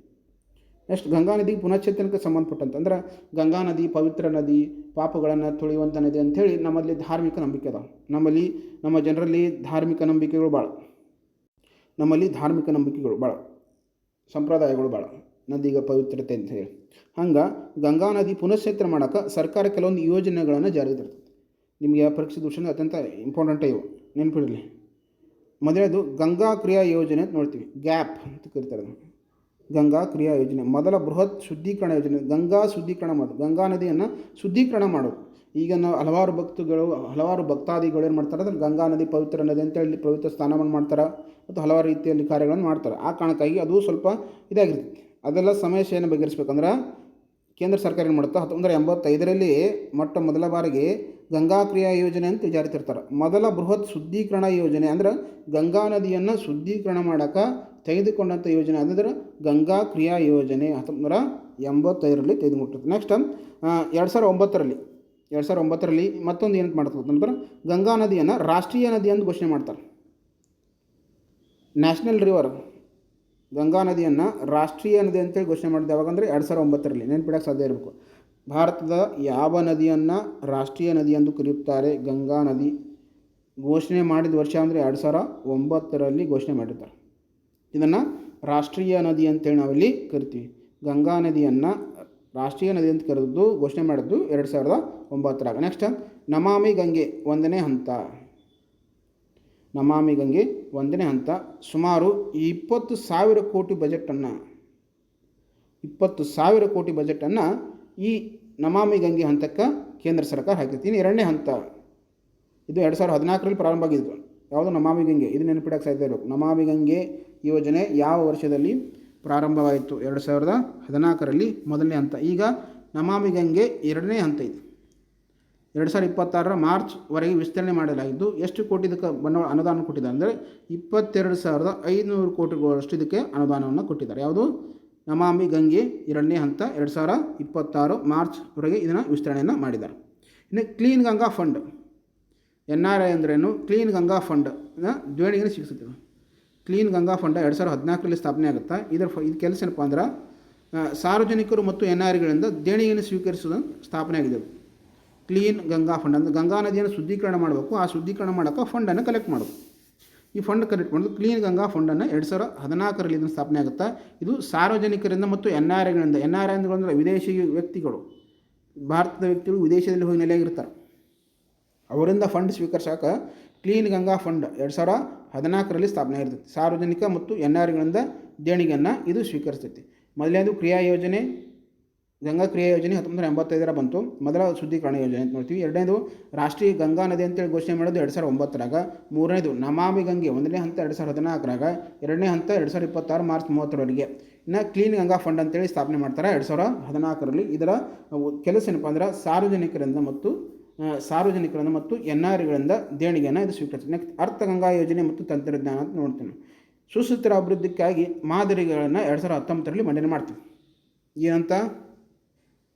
ನೆಕ್ಸ್ಟ್ ಗಂಗಾ ನದಿಗೆ ಪುನಶ್ಚೇತನಕ್ಕೆ ಸಂಬಂಧಪಟ್ಟಂತೆ ಅಂದ್ರೆ ಗಂಗಾ ನದಿ ಪವಿತ್ರ ನದಿ, ಪಾಪಗಳನ್ನು ತೊಳೆಯುವಂಥ ನದಿ ಅಂಥೇಳಿ ನಮ್ಮಲ್ಲಿ ಧಾರ್ಮಿಕ ನಂಬಿಕೆ ಅದಾವೆ. ನಮ್ಮ ಜನರಲ್ಲಿ ಧಾರ್ಮಿಕ ನಂಬಿಕೆಗಳು ಭಾಳ, ಸಂಪ್ರದಾಯಗಳು ಭಾಳ, ನದಿಗೆ ಪವಿತ್ರತೆ ಅಂತ ಹೇಳಿ. ಹಂಗೆ ಗಂಗಾ ನದಿ ಪುನಶ್ಚೇತನ ಮಾಡೋಕೆ ಸರ್ಕಾರ ಕೆಲವೊಂದು ಯೋಜನೆಗಳನ್ನು ಜಾರಿಗೆ ತರ್ತದೆ. ನಿಮಗೆ ಪರೀಕ್ಷೆ ದೃಷ್ಟಿಯಿಂದ ಅತ್ಯಂತ ಇಂಪಾರ್ಟೆಂಟ್ ಇವು, ನೆನಪಿಡಲಿ. ಮೊದಲನೇದು ಗಂಗಾ ಕ್ರಿಯಾ ಯೋಜನೆ ಅಂತ ನೋಡ್ತೀವಿ, ಗ್ಯಾಪ್ ಅಂತ ಕರೀತಾರೆ. ಗಂಗಾ ಕ್ರಿಯಾ ಯೋಜನೆ ಮೊದಲ ಬೃಹತ್ ಶುದ್ಧೀಕರಣ ಯೋಜನೆ. ಗಂಗಾ ಶುದ್ಧೀಕರಣ ಮಾಡೋದು, ಗಂಗಾ ನದಿಯನ್ನು ಶುದ್ಧೀಕರಣ ಮಾಡೋದು. ಈಗ ನಾವು ಹಲವಾರು ಭಕ್ತಾದಿಗಳು ಏನು ಮಾಡ್ತಾರೆ ಅಂದ್ರೆ ಗಂಗಾ ನದಿ ಪವಿತ್ರ ನದಿ ಅಂತೇಳಿ ಪವಿತ್ರ ಸ್ನಾನವನ್ನು ಮಾಡ್ತಾರೆ ಮತ್ತು ಹಲವಾರು ರೀತಿಯಲ್ಲಿ ಕಾರ್ಯಗಳನ್ನು ಮಾಡ್ತಾರೆ. ಆ ಕಾರಣಕ್ಕಾಗಿ ಅದು ಸ್ವಲ್ಪ ಇದಾಗಿರ್ತೈತಿ. ಅದೆಲ್ಲ ಸಮಸ್ಯೆಯನ್ನು ಬಗೆಹರಿಸ್ಬೇಕಂದ್ರೆ ಕೇಂದ್ರ ಸರ್ಕಾರ ಏನು ಮಾಡುತ್ತೆ, 1985ರಲ್ಲಿ ಮೊದಲ ಬಾರಿಗೆ ಗಂಗಾ ಕ್ರಿಯಾ ಯೋಜನೆ ಅಂತ ಜಾರಿ ತರ್ತಾರೆ. ಮೊದಲ ಬೃಹತ್ ಶುದ್ಧೀಕರಣ ಯೋಜನೆ ಅಂದ್ರೆ ಗಂಗಾ ನದಿಯನ್ನು ಶುದ್ಧೀಕರಣ ಮಾಡೋಕೆ ತೆಗೆದುಕೊಂಡಂಥ ಯೋಜನೆ ಅಂದರೆ ಗಂಗಾ ಕ್ರಿಯಾ ಯೋಜನೆ 1985ರಲ್ಲಿ ತೆಗೆದುಕೊಂಡಿರ್ತದೆ. ನೆಕ್ಸ್ಟ್ 2009ರಲ್ಲಿ ಮತ್ತೊಂದು ಏನಂತ ಮಾಡ್ತದೆ ಅಂದ್ರೆ ಗಂಗಾ ನದಿಯನ್ನು ರಾಷ್ಟ್ರೀಯ ನದಿ ಅಂತ ಘೋಷಣೆ ಮಾಡ್ತಾರೆ. ನ್ಯಾಷನಲ್ ರಿವರ್, ಗಂಗಾ ನದಿಯನ್ನು ರಾಷ್ಟ್ರೀಯ ನದಿ ಅಂತೇಳಿ ಘೋಷಣೆ ಮಾಡಿದೆ. ಯಾವಾಗಂದರೆ 2009ರಲ್ಲಿ, ನೆನ್ಪಿಡೋಕ್ಕೆ ಸಾಧ್ಯ ಇರಬೇಕು. ಭಾರತದ ಯಾವ ನದಿಯನ್ನು ರಾಷ್ಟ್ರೀಯ ನದಿ ಎಂದು ಕರೆಯುತ್ತಾರೆ? ಗಂಗಾ ನದಿ ಘೋಷಣೆ ಮಾಡಿದ ವರ್ಷ ಅಂದರೆ 2009ರಲ್ಲಿ ಘೋಷಣೆ ಮಾಡಿರ್ತಾರೆ. ಇದನ್ನು ರಾಷ್ಟ್ರೀಯ ನದಿ ಅಂತೇಳಿ ನಾವಿಲ್ಲಿ ಕರಿತೀವಿ. ಗಂಗಾ ನದಿಯನ್ನು ರಾಷ್ಟ್ರೀಯ ನದಿ ಅಂತ ಕರೆದು ಘೋಷಣೆ ಮಾಡಿದ್ದು 2009ರಾಗ. ನೆಕ್ಸ್ಟ್ ನಮಾಮಿ ಗಂಗೆ ಒಂದನೇ ಹಂತ. ನಮಾಮಿ ಗಂಗೆ ಒಂದನೇ ಹಂತ ಸುಮಾರು 20,000 ಕೋಟಿ ಬಜೆಟನ್ನು ಈ ನಮಾಮಿ ಗಂಗೆ ಹಂತಕ್ಕೆ ಕೇಂದ್ರ ಸರ್ಕಾರ ಹಾಕಿರ್ತೀನಿ. ಎರಡನೇ ಹಂತ ಇದು 2014ರಲ್ಲಿ ಪ್ರಾರಂಭ ಆಗಿದ್ದು. ಯಾವುದು? ನಮಾಮಿ ಗಂಗೆ. ಇದು ನೆನಪಿಡಕ್ಕೆ ಸಾಧ್ಯ ಇರಬೇಕು. ನಮಾಮಿ ಗಂಗೆ ಯೋಜನೆ ಯಾವ ವರ್ಷದಲ್ಲಿ ಪ್ರಾರಂಭವಾಯಿತು? 2014ರಲ್ಲಿ ಮೊದಲನೇ ಹಂತ. ಈಗ ನಮಾಮಿ ಗಂಗೆ ಎರಡನೇ ಹಂತ ಇದೆ. 2026ರ ಮಾರ್ಚ್ವರೆಗೆ ವಿಸ್ತರಣೆ ಮಾಡಲಾಗಿದ್ದು ಎಷ್ಟು ಕೋಟಿ ಇದಕ್ಕೆ ಅನುದಾನ ಕೊಟ್ಟಿದ್ದಾರೆ ಅಂದರೆ 22,500 ಕೋಟಿಗಳಷ್ಟು ಇದಕ್ಕೆ ಅನುದಾನವನ್ನು ಕೊಟ್ಟಿದ್ದಾರೆ. ಯಾವುದು? ನಮಾಮಿ ಗಂಗೆ ಎರಡನೇ ಹಂತ 2026 ಮಾರ್ಚ್ವರೆಗೆ ಇದನ್ನು ವಿಸ್ತರಣೆಯನ್ನು ಮಾಡಿದ್ದಾರೆ. ಇನ್ನು ಕ್ಲೀನ್ ಗಂಗಾ ಫಂಡ್, NRI ಅಂದ್ರೇನು? ಕ್ಲೀನ್ ಗಂಗಾ ಫಂಡ್ ದೇಣಿಗೆ ಸಿಗಿಸುತ್ತೆ. ಕ್ಲೀನ್ ಗಂಗಾ ಫಂಡ್ 2014ರಲ್ಲಿ ಸ್ಥಾಪನೆ ಆಗುತ್ತೆ. ಇದು ಕೆಲಸ ಏನಪ್ಪ ಅಂದ್ರೆ ಸಾರ್ವಜನಿಕರು ಮತ್ತು NRIಗಳಿಂದ ದೇಣಿಗೆಯನ್ನು ಸ್ವೀಕರಿಸೋದು ಸ್ಥಾಪನೆ ಆಗಿದೆ. ಕ್ಲೀನ್ ಗಂಗಾ ಫಂಡ್ ಅಂದರೆ ಗಂಗಾ ನದಿಯನ್ನು ಶುದ್ಧೀಕರಣ ಮಾಡಬೇಕು, ಆ ಶುದ್ಧೀಕರಣ ಮಾಡೋಕ್ಕೆ ಫಂಡನ್ನು ಕಲೆಕ್ಟ್ ಮಾಡೋದು. ಈ ಫಂಡ್ ಕಲೆಕ್ಟ್ ಮಾಡೋದು ಕ್ಲೀನ್ ಗಂಗಾ ಫಂಡನ್ನು 2014ರಲ್ಲಿ ಇದನ್ನು ಸ್ಥಾಪನೆ ಆಗುತ್ತೆ. ಇದು ಸಾರ್ವಜನಿಕರಿಂದ ಮತ್ತು NRIಗಳಿಂದ, NRI ಅಂದ್ರೆ ವಿದೇಶಿ ವ್ಯಕ್ತಿಗಳು, ಭಾರತದ ವ್ಯಕ್ತಿಗಳು ವಿದೇಶದಲ್ಲಿ ಹೋಗಿ ನೆಲೆಯಾಗಿರ್ತಾರೆ, ಅವರಿಂದ ಫಂಡ್ ಸ್ವೀಕರಿಸೋಕೆ ಕ್ಲೀನ್ ಗಂಗಾ ಫಂಡ್ 2014ರಲ್ಲಿ ಸ್ಥಾಪನೆ ಆಗಿರ್ತೈತಿ. ಸಾರ್ವಜನಿಕ ಮತ್ತು NRIಗಳಿಂದ ದೇಣಿಗೆಯನ್ನು ಇದು ಸ್ವೀಕರಿಸ್ತೈತಿ. ಮೊದಲನೇದು ಕ್ರಿಯಾ ಯೋಜನೆ, ಗಂಗಾ ಕ್ರಿಯಾ ಯೋಜನೆ 1985ರ ಬಂತು. ಮೊದಲ ಶುದ್ಧೀಕರಣ ಯೋಜನೆ ಅಂತ ನೋಡ್ತೀವಿ. ಎರಡನೇದು ರಾಷ್ಟ್ರೀಯ ಗಂಗಾ ನದಿ ಅಂತೇಳಿ ಘೋಷಣೆ ಮಾಡೋದು 2009ರಾಗ. ಮೂರನೇದು ನಮಾಮಿ ಗಂಗೆ ಒಂದನೇ ಹಂತ 2014ರಾಗ. ಎರಡನೇ ಹಂತ 2026 ಮಾರ್ಚ್ 30ರವರೆಗೆ. ಇನ್ನು ಕ್ಲೀನ್ ಗಂಗಾ ಫಂಡ್ ಅಂತೇಳಿ ಸ್ಥಾಪನೆ ಮಾಡ್ತಾರೆ 2014ರಲ್ಲಿ. ಇದರ ಕೆಲಸ ಏನಪ್ಪ ಅಂದ್ರೆ ಸಾರ್ವಜನಿಕರಿಂದ ಮತ್ತು NRIಗಳಿಂದ ದೇಣಿಗೆಯನ್ನು ಇದು ಸ್ವೀಕರಿಸ್ತದೆ. ನೆಕ್ಸ್ಟ್ ಅರ್ಥ ಗಂಗಾ ಯೋಜನೆ ಮತ್ತು ತಂತ್ರಜ್ಞಾನ ಅಂತ ನೋಡ್ತೀವಿ. ಸುಸ್ಥಿರ ಅಭಿವೃದ್ಧಿಗಾಗಿ ಮಾದರಿಗಳನ್ನು 2019ರಲ್ಲಿ ಮಂಡನೆ ಮಾಡ್ತೀವಿ. ಏನಂತ?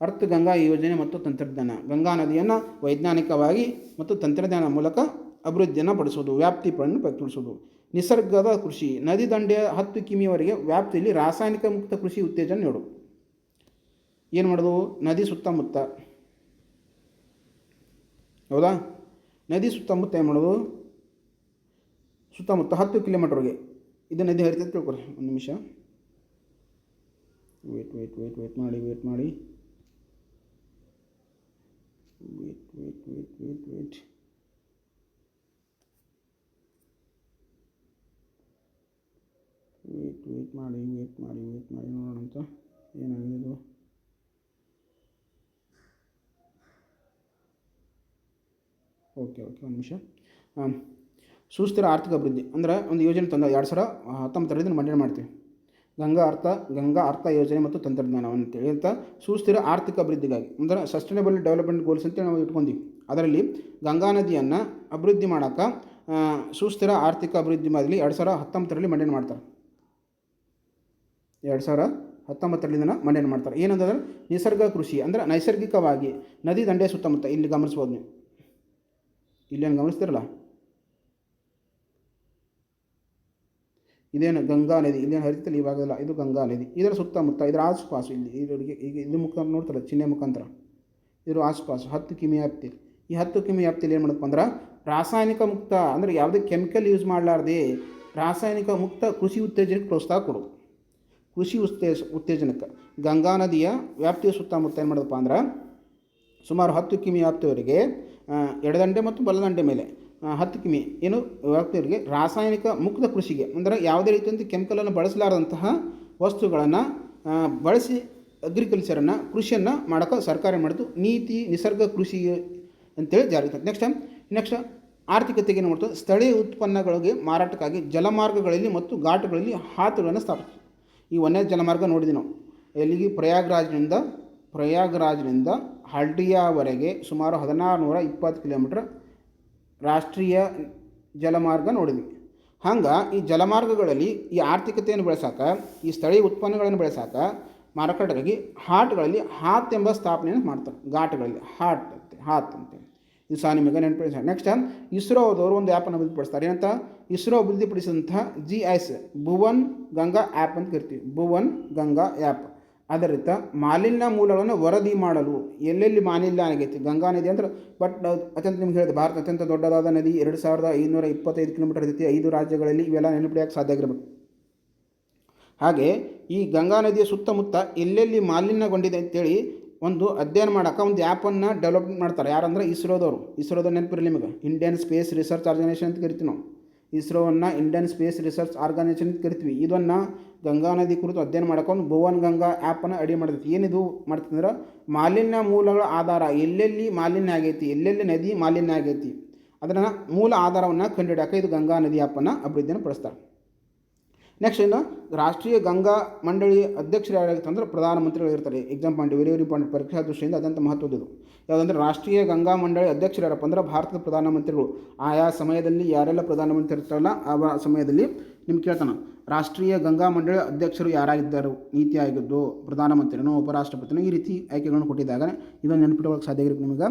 ಅರ್ಥ ಗಂಗಾ ಯೋಜನೆ ಮತ್ತು ತಂತ್ರಜ್ಞಾನ. ಗಂಗಾ ನದಿಯನ್ನು ವೈಜ್ಞಾನಿಕವಾಗಿ ಮತ್ತು ತಂತ್ರಜ್ಞಾನ ಮೂಲಕ ಅಭಿವೃದ್ಧಿಯನ್ನು ಪಡಿಸೋದು, ವ್ಯಾಪ್ತಿಯನ್ನು ಪಡಿಸೋದು. ನಿಸರ್ಗದ ಕೃಷಿ, ನದಿ ದಂಡೆಯ 10 ಕಿಮಿಯವರೆಗೆ ವ್ಯಾಪ್ತಿಯಲ್ಲಿ ರಾಸಾಯನಿಕ ಮುಕ್ತ ಕೃಷಿ ಉತ್ತೇಜನ ನೀಡೋದು. ಏನು ಮಾಡೋದು? ನದಿ ಸುತ್ತಮುತ್ತ, ಹೌದಾ, ನದಿ ಸುತ್ತಮುತ್ತ ಏನು ಮಾಡೋದು? ಸುತ್ತಮುತ್ತ 10 ಕಿಲೋಮೀಟರ್ಗೆ ಇದು ನದಿ ಹರಿತೈತೆ ತಿಳ್ಕೊರಿ. ಒಂದು ನಿಮಿಷ ವೇಟ್ ಮಾಡಿ ವೇಟ್ ಮಾಡಿ ನೋಡೋಣ ಅಂತ. ಏನಾಗಿದೆ ಇದು? ಓಕೆ ಒಂದು ನಿಮಿಷ. ಸುಸ್ಥಿರ ಆರ್ಥಿಕ ಅಭಿವೃದ್ಧಿ ಅಂದರೆ ಒಂದು ಯೋಜನೆ ತಂದ 2019ರಲ್ಲಿ ಇದನ್ನು ಮಂಡನೆ ಮಾಡ್ತೀವಿ. ಗಂಗಾ ಅರ್ಥ ಯೋಜನೆ ಮತ್ತು ತಂತ್ರಜ್ಞಾನವನ್ನು ಅಂತೇಳಿ ಅಂತ ಸುಸ್ಥಿರ ಆರ್ಥಿಕ ಅಭಿವೃದ್ಧಿಗಾಗಿ ಅಂದರೆ ಸಸ್ಟೈನಬಲ್ ಡೆವಲಪ್ಮೆಂಟ್ ಗೋಲ್ಸ್ ಅಂತೇಳಿ ನಾವು ಇಟ್ಕೊಂಡೀವಿ. ಅದರಲ್ಲಿ ಗಂಗಾ ನದಿಯನ್ನು ಅಭಿವೃದ್ಧಿ ಮಾಡೋಕ್ಕೆ ಸುಸ್ಥಿರ ಆರ್ಥಿಕ ಅಭಿವೃದ್ಧಿ ಮಾಡಲಿ 2019ರಲ್ಲಿ ಮಂಡನೆ ಮಾಡ್ತಾರೆ. 2019ರಲ್ಲಿ ಇದನ್ನು ಮಂಡನೆ ಮಾಡ್ತಾರೆ. ಏನಂದ್ರೆ ನಿಸರ್ಗ ಕೃಷಿ ಅಂದರೆ ನೈಸರ್ಗಿಕವಾಗಿ ನದಿ ದಂಡೆಯ ಸುತ್ತಮುತ್ತ, ಇಲ್ಲಿ ಗಮನಿಸ್ಬೋದು ನೀವು, ಇಲ್ಲೇನು ಗಮನಿಸ್ತಿರಲ್ಲ, ಇದೇನು ಗಂಗಾ ನದಿ, ಇಲ್ಲೇನು ಹರಿತಲ್ಲ ಈ ಭಾಗದಲ್ಲ, ಇದು ಗಂಗಾ ನದಿ. ಇದರ ಸುತ್ತಮುತ್ತ ಇದರ ಆಸುಪಾಸು ಇಲ್ಲಿ ಇದರಿಗೆ ಈಗ ಇದು ಮುಖಾಂತರ ನೋಡ್ತಾರೆ ಚಿಹ್ನೆ ಮುಖಾಂತರ, ಇದ್ರ ಆಸುಪಾಸು 10 ಕಿಮಿ ವ್ಯಾಪ್ತಿ. ಈ 10 ಕಿಮಿ ವ್ಯಾಪ್ತಿಯಲ್ಲಿ ಏನು ಮಾಡಪ್ಪ ಅಂದ್ರೆ ರಾಸಾಯನಿಕ ಮುಕ್ತ ಅಂದರೆ ಯಾವುದೇ ಕೆಮಿಕಲ್ ಯೂಸ್ ಮಾಡಲಾರ್ದೆ ರಾಸಾಯನಿಕ ಮುಕ್ತ ಕೃಷಿ ಉತ್ತೇಜನಕ್ಕೆ ಪ್ರೋತ್ಸಾಹ ಕೊಡೋದು. ಕೃಷಿ ಉತ್ತೇಜನಕ್ಕೆ ಗಂಗಾ ನದಿಯ ವ್ಯಾಪ್ತಿಯ ಸುತ್ತಮುತ್ತ ಏನು ಮಾಡೋದಪ್ಪ ಅಂದ್ರೆ ಸುಮಾರು 10 ಕಿಮಿ ವ್ಯಾಪ್ತಿಯವರೆಗೆ ಎಡದಂಡೆ ಮತ್ತು ಬಲದಂಡೆ ಮೇಲೆ 10 ಕಿಮಿ ಏನು ವ್ಯಾಪ್ತಿಯವರೆಗೆ ರಾಸಾಯನಿಕ ಮುಕ್ತ ಕೃಷಿಗೆ ಅಂದರೆ ಯಾವುದೇ ರೀತಿಯಂಥ ಕೆಮಿಕಲನ್ನು ಬಳಸಲಾರದಂತಹ ವಸ್ತುಗಳನ್ನು ಬಳಸಿ ಅಗ್ರಿಕಲ್ಚರನ್ನು ಕೃಷಿಯನ್ನು ಮಾಡೋಕ್ಕೆ ಸರ್ಕಾರ ಮಾಡಿತು. ನೀತಿ ನಿಸರ್ಗ ಕೃಷಿ ಅಂತೇಳಿ ಜಾರಿಗೆ ತಂತು. ನೆಕ್ಸ್ಟ್ ಆರ್ಥಿಕತೆಗೆ ಏನು ಮಾಡ್ತು, ಸ್ಥಳೀಯ ಉತ್ಪನ್ನಗಳಿಗೆ ಮಾರಾಟಕ್ಕಾಗಿ ಜಲಮಾರ್ಗಗಳಲ್ಲಿ ಮತ್ತು ಘಾಟ್ಗಳಲ್ಲಿ ಹಾತುಗಳನ್ನು ಸ್ಥಾಪಿಸಿತು. ಈ ಒಂದೇ ಜಲಮಾರ್ಗ ನೋಡಿದ್ವಿ ನಾವು ಎಲ್ಲಿಗೆ, ಪ್ರಯಾಗ್ರಾಜ್ನಿಂದ ಹಲ್ಡಿಯಾವರೆಗೆ ಸುಮಾರು 1620 ಕಿಲೋಮೀಟ್ರ್ ರಾಷ್ಟ್ರೀಯ ಜಲಮಾರ್ಗ ನೋಡಿದ್ವಿ. ಹಂಗೆ ಈ ಜಲಮಾರ್ಗಗಳಲ್ಲಿ ಈ ಆರ್ಥಿಕತೆಯನ್ನು ಬೆಳೆಸೋಕೆ, ಈ ಸ್ಥಳೀಯ ಉತ್ಪನ್ನಗಳನ್ನು ಬೆಳೆಸೋಕೆ ಮಾರುಕಟ್ಟೆಗಾಗಿ ಹಾಟ್ಗಳಲ್ಲಿ ಹಾತ್ ಎಂಬ ಸ್ಥಾಪನೆಯನ್ನು ಮಾಡ್ತಾರೆ. ಘಾಟ್ಗಳಲ್ಲಿ ಹಾತ್ ಅಂತೇಳಿ ಇದು ಸಹ ನಿಮಗೆ ನೆನಪಿಸ. ನೆಕ್ಸ್ಟ್ ಇಸ್ರೋದವರು ಒಂದು ಆ್ಯಪನ್ನು ಅಭಿವೃದ್ಧಿಪಡಿಸ್ತಾರೆ. ಏನಂತ, ಇಸ್ರೋ ಅಭಿವೃದ್ಧಿಪಡಿಸಿದಂತಹ GIS ಭುವನ್ ಗಂಗಾ ಆ್ಯಪ್ ಅಂತ ಕರಿತೀವಿ. ಭುವನ್ ಗಂಗಾ ಆ್ಯಪ್ ಅದರಿಂದ ಮಾಲಿನ್ಯ ಮೂಲಗಳನ್ನು ವರದಿ ಮಾಡಲು ಎಲ್ಲೆಲ್ಲಿ ಮಾಲಿನ್ಯ ಆಗೈತಿ ಗಂಗಾ ನದಿ ಅಂದ್ರೆ ಅತ್ಯಂತ ನಿಮ್ಗೆ ಹೇಳಿದೆ ಭಾರತ ಅತ್ಯಂತ ದೊಡ್ಡದಾದ ನದಿ, 2525 ಕಿಲೋಮೀಟರ್ ಇರ್ತೈತಿ. 5 ರಾಜ್ಯಗಳಲ್ಲಿ ಇವೆಲ್ಲ ನೆನಪಿಡೋಕ್ಕೆ ಸಾಧ್ಯ ಆಗಿರಬೇಕು. ಹಾಗೆ ಈ ಗಂಗಾ ನದಿಯ ಸುತ್ತಮುತ್ತ ಎಲ್ಲೆಲ್ಲಿ ಮಾಲಿನ್ಯಗೊಂಡಿದೆ ಅಂತೇಳಿ ಒಂದು ಅಧ್ಯಯನ ಮಾಡೋಕೆ ಒಂದು ಆ್ಯಪನ್ನು ಡೆವಲಪ್ಮೆಂಟ್ ಮಾಡ್ತಾರೆ. ಯಾರಂದ್ರೆ ಇಸ್ರೋದ ನೆನಪಿರಲಿ ನಿಮಗೆ, ಇಂಡಿಯನ್ ಸ್ಪೇಸ್ ರಿಸರ್ಚ್ ಆರ್ಗನೈಸೇಷನ್ ಅಂತ ಕರಿತೀವಿ ನಾವು. ಇಸ್ರೋವನ್ನು ಇಂಡಿಯನ್ ಸ್ಪೇಸ್ ರಿಸರ್ಚ್ ಆರ್ಗನೈಸೇಷನ್ ಅಂತ ಕರಿತೀವಿ. ಇದನ್ನು ಗಂಗಾ ನದಿ ಕುರಿತು ಅಧ್ಯಯನ ಮಾಡೋಕೆ ಒಂದು ಭುವನ್ ಗಂಗಾ ಆ್ಯಪನ್ನು ಅಡಿ ಮಾಡ್ತೈತಿ. ಏನಿದು ಮಾಡ್ತಂದ್ರೆ ಮಾಲಿನ್ಯ ಮೂಲಗಳ ಆಧಾರ, ಎಲ್ಲೆಲ್ಲಿ ಮಾಲಿನ್ಯ ಆಗೈತಿ, ಎಲ್ಲೆಲ್ಲಿ ನದಿ ಮಾಲಿನ್ಯ ಆಗೈತಿ ಅದನ್ನು ಮೂಲ ಆಧಾರವನ್ನು ಕಂಡುಹಿಡಿಯೋಕೆ ಇದು ಗಂಗಾ ನದಿ ಆ್ಯಪನ್ನು ಅಭಿವೃದ್ಧಿಯನ್ನು ಪಡಿಸ್ತಾರೆ. ನೆಕ್ಸ್ಟ್ ಇನ್ನು ರಾಷ್ಟ್ರೀಯ ಗಂಗಾ ಮಂಡಳಿ ಅಧ್ಯಕ್ಷರು ಯಾರಾಗಿರ್ತಂದ್ರೆ ಪ್ರಧಾನಮಂತ್ರಿಗಳು ಇರ್ತಾರೆ. ಎಕ್ಸಾಮ್ ಪಾಯಿಂಟ್ ವೆರಿ ಇಂಪಾರ್ಟೆಂಟ್, ಪರೀಕ್ಷಾ ದೃಷ್ಟಿಯಿಂದ ಅತ್ಯಂತ ಮಹತ್ವದ್ದು. ಯಾವುದಂದ್ರೆ ರಾಷ್ಟ್ರೀಯ ಗಂಗಾ ಮಂಡಳಿ ಅಧ್ಯಕ್ಷರು ಯಾರಪ್ಪ ಅಂದ್ರೆ ಭಾರತದ ಪ್ರಧಾನಮಂತ್ರಿಗಳು. ಆಯಾ ಸಮಯದಲ್ಲಿ ಯಾರೆಲ್ಲ ಪ್ರಧಾನಮಂತ್ರಿ ಇರ್ತಾರಲ್ಲ ಆ ಸಮಯದಲ್ಲಿ ನಿಮ್ಗೆ ಕೇಳ್ತಾನೆ, ರಾಷ್ಟ್ರೀಯ ಗಂಗಾ ಮಂಡಳಿ ಅಧ್ಯಕ್ಷರು ಯಾರಾಗಿದ್ದರು, ನೀತಿ ಆಯೋಗದ್ದು, ಪ್ರಧಾನಮಂತ್ರಿನೋ, ಉಪರಾಷ್ಟ್ರಪತಿನೋ, ಈ ರೀತಿ ಆಯ್ಕೆಗಳನ್ನು ಕೊಟ್ಟಿದ್ದಾಗ ಇದನ್ನು ನೆನಪಿಟ್ಕೊಳ್ಳೋಕೆ ಸಾಧ್ಯ ಆಗಿರುತ್ತೆ ನಿಮಗೆ.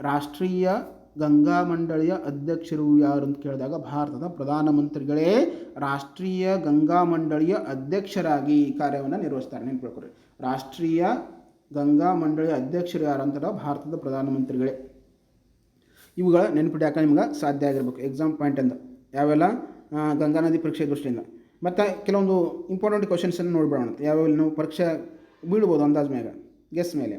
ರಾಷ್ಟ್ರೀಯ ಗಂಗಾ ಮಂಡಳಿಯ ಅಧ್ಯಕ್ಷರು ಯಾರು ಅಂತ ಕೇಳಿದಾಗ ಭಾರತದ ಪ್ರಧಾನಮಂತ್ರಿಗಳೇ ರಾಷ್ಟ್ರೀಯ ಗಂಗಾ ಮಂಡಳಿಯ ಅಧ್ಯಕ್ಷರಾಗಿ ಕಾರ್ಯವನ್ನು ನಿರ್ವಹಿಸ್ತಾರೆ. ನೆನಪಿಟ್ಕೊಳ್ಳಿ, ರಾಷ್ಟ್ರೀಯ ಗಂಗಾ ಮಂಡಳಿಯ ಅಧ್ಯಕ್ಷರು ಯಾರು ಅಂತಾರೆ ಭಾರತದ ಪ್ರಧಾನಮಂತ್ರಿಗಳೇ. ಇವುಗಳ ನೆನಪಿಟ್ಟಾಕ ನಿಮ್ಗೆ ಸಾಧ್ಯ ಆಗಿರ್ಬೇಕು ಎಕ್ಸಾಮ್ ಪಾಯಿಂಟ್ ಅಂತ ಯಾವೆಲ್ಲ ಗಂಗಾ ನದಿ ಪರೀಕ್ಷೆ ದೃಷ್ಟಿಯಿಂದ. ಮತ್ತು ಕೆಲವೊಂದು ಇಂಪಾರ್ಟೆಂಟ್ ಕ್ವಶನ್ಸನ್ನು ನೋಡ್ಬಿಡೋಣ. ಯಾವ್ಯಾವ ನಾವು ಪರೀಕ್ಷೆ ಬೀಳ್ಬೋದು ಅಂದಾಜು ಮೇಲೆ, ಗೆಸ್ ಮೇಲೆ.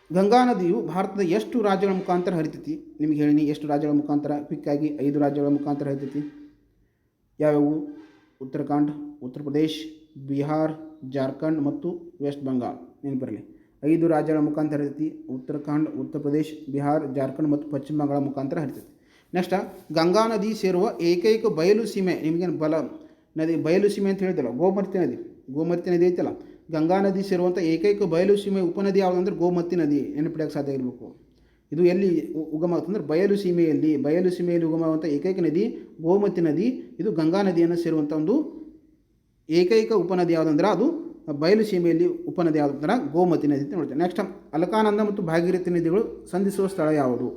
ಗಂಗಾ ನದಿಯು ಭಾರತದ ಎಷ್ಟು ರಾಜ್ಯಗಳ ಮುಖಾಂತರ ಹರಿತೈತಿ ನಿಮಗೆ ಹೇಳಿನಿ. ಎಷ್ಟು ರಾಜ್ಯಗಳ ಮುಖಾಂತರ? ಕ್ವಿಕ್ಕಾಗಿ 5 ರಾಜ್ಯಗಳ ಮುಖಾಂತರ ಹರಿತೈತಿ. ಯಾವ್ಯಾವು? ಉತ್ತರಾಖಂಡ್, ಉತ್ತರ ಪ್ರದೇಶ್, ಬಿಹಾರ್, ಜಾರ್ಖಂಡ್ ಮತ್ತು ವೆಸ್ಟ್ ಬೆಂಗಾಲ್. ನೆನಪಿರಲಿ, 5 ರಾಜ್ಯಗಳ ಮುಖಾಂತರ ಹರಿತೈತಿ. ಉತ್ತರಾಖಂಡ್, ಉತ್ತರ ಪ್ರದೇಶ್, ಬಿಹಾರ್, ಜಾರ್ಖಂಡ್ ಮತ್ತು ಪಶ್ಚಿಮ ಬಂಗಾಳ ಮುಖಾಂತರ ಹರಿತೈತಿ. ನೆಕ್ಸ್ಟ್ ಗಂಗಾ ನದಿ ಸೇರುವ ಏಕೈಕ ಬಯಲು ಸೀಮೆ, ನಿಮಗೇನು ಬಲ ನದಿ ಬಯಲು ಸೀಮೆ ಅಂತ ಹೇಳಿದಲ್ಲ, ಗೋಮತಿ ನದಿ ಐತಲ್ಲ, ಗಂಗಾ ನದಿ ಸೇರುವಂಥ ಏಕೈಕ ಬಯಲು ಸೀಮೆ ಉಪನದಿ ಯಾವುದಂದ್ರೆ ಗೋಮತಿ ನದಿ. ನೆನಪಿಡೋಕ್ಕೆ ಸಾಧ್ಯ ಇರಬೇಕು. ಇದು ಎಲ್ಲಿ ಉಗಮ ಆಗುತ್ತಂದ್ರೆ ಬಯಲು ಸೀಮೆಯಲ್ಲಿ ಉಗಮವಾಗುವಂಥ ಏಕೈಕ ನದಿ ಗೋಮತಿ ನದಿ. ಇದು ಗಂಗಾ ನದಿಯನ್ನು ಸೇರುವಂಥ ಒಂದು ಏಕೈಕ ಉಪನದಿ ಯಾವುದಂದ್ರೆ ಅದು ಬಯಲು ಸೀಮೆಯಲ್ಲಿ ಉಪನದಿ ಯಾವುದಂದ್ರೆ ಗೋಮತಿ ನದಿ ಅಂತ ನೋಡ್ತೇವೆ. ನೆಕ್ಸ್ಟ್ ಅಲಕಾನಂದ ಮತ್ತು ಭಾಗೀರಥಿ ನದಿಗಳು ಸಂಧಿಸುವ ಸ್ಥಳ ಯಾವುದು?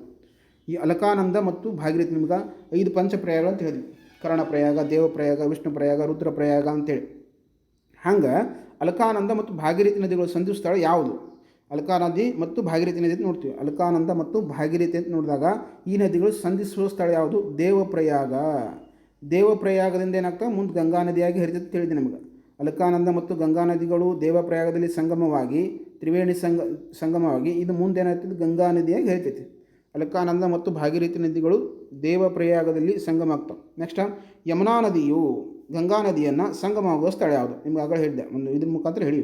ಈ ಅಲಕಾನಂದ ಮತ್ತು ಭಾಗೀರಥಿ ನಿಮ್ಗೆ 5 ಪಂಚಪ್ರಯಾಗಗಳು ಅಂತ ಹೇಳಿದ್ವಿ. ಕರ್ಣಪ್ರಯಾಗ, ದೇವಪ್ರಯಾಗ, ವಿಷ್ಣುಪ್ರಯಾಗ, ರುದ್ರಪ್ರಯಾಗ ಅಂತೇಳಿ. ಹಂಗೆ ಅಲಕಾನಂದ ಮತ್ತು ಭಾಗೀರಥಿ ನದಿಗಳು ಸಂಧಿಸುವ ಸ್ಥಳ ಯಾವುದು? ಅಲಕಾ ನದಿ ಮತ್ತು ಭಾಗೀರಥಿ ನದಿ ಅಂತ ನೋಡ್ತೀವಿ. ಅಲಕಾನಂದ ಮತ್ತು ಭಾಗೀರಥಿ ಅಂತ ನೋಡಿದಾಗ ಈ ನದಿಗಳು ಸಂಧಿಸುವ ಸ್ಥಳ ಯಾವುದು? ದೇವಪ್ರಯಾಗದಿಂದ ಏನಾಗ್ತದೆ ಮುಂದೆ ಗಂಗಾ ನದಿಯಾಗಿ ಹರಿತೈತೆ ಅಂತ ಹೇಳಿದೆ ನಮಗೆ. ಅಲಕಾನಂದ ಮತ್ತು ಗಂಗಾ ನದಿಗಳು ದೇವಪ್ರಯಾಗದಲ್ಲಿ ಸಂಗಮವಾಗಿ ತ್ರಿವೇಣಿ ಸಂಗಮವಾಗಿ ಇದು ಮುಂದೆ ಏನಾಗ್ತದೆ ಗಂಗಾ ನದಿಯಾಗಿ ಹರಿತೈತಿ. ಅಲಕಾನಂದ ಮತ್ತು ಭಾಗೀರಥಿ ನದಿಗಳು ದೇವಪ್ರಯಾಗದಲ್ಲಿ ಸಂಗಮ ಆಗ್ತವೆ. ನೆಕ್ಸ್ಟ್ ಯಮುನಾ ನದಿಯು ಗಂಗಾ ನದಿಯನ್ನು ಸಂಗಮವಾಗುವ ಸ್ಥಳ ಯಾವುದು? ನಿಮ್ಗೆ ಆಗಲೇ ಹೇಳಿದೆ, ಒಂದು ಇದ್ರ ಮುಖಾಂತರ ಹೇಳಿ.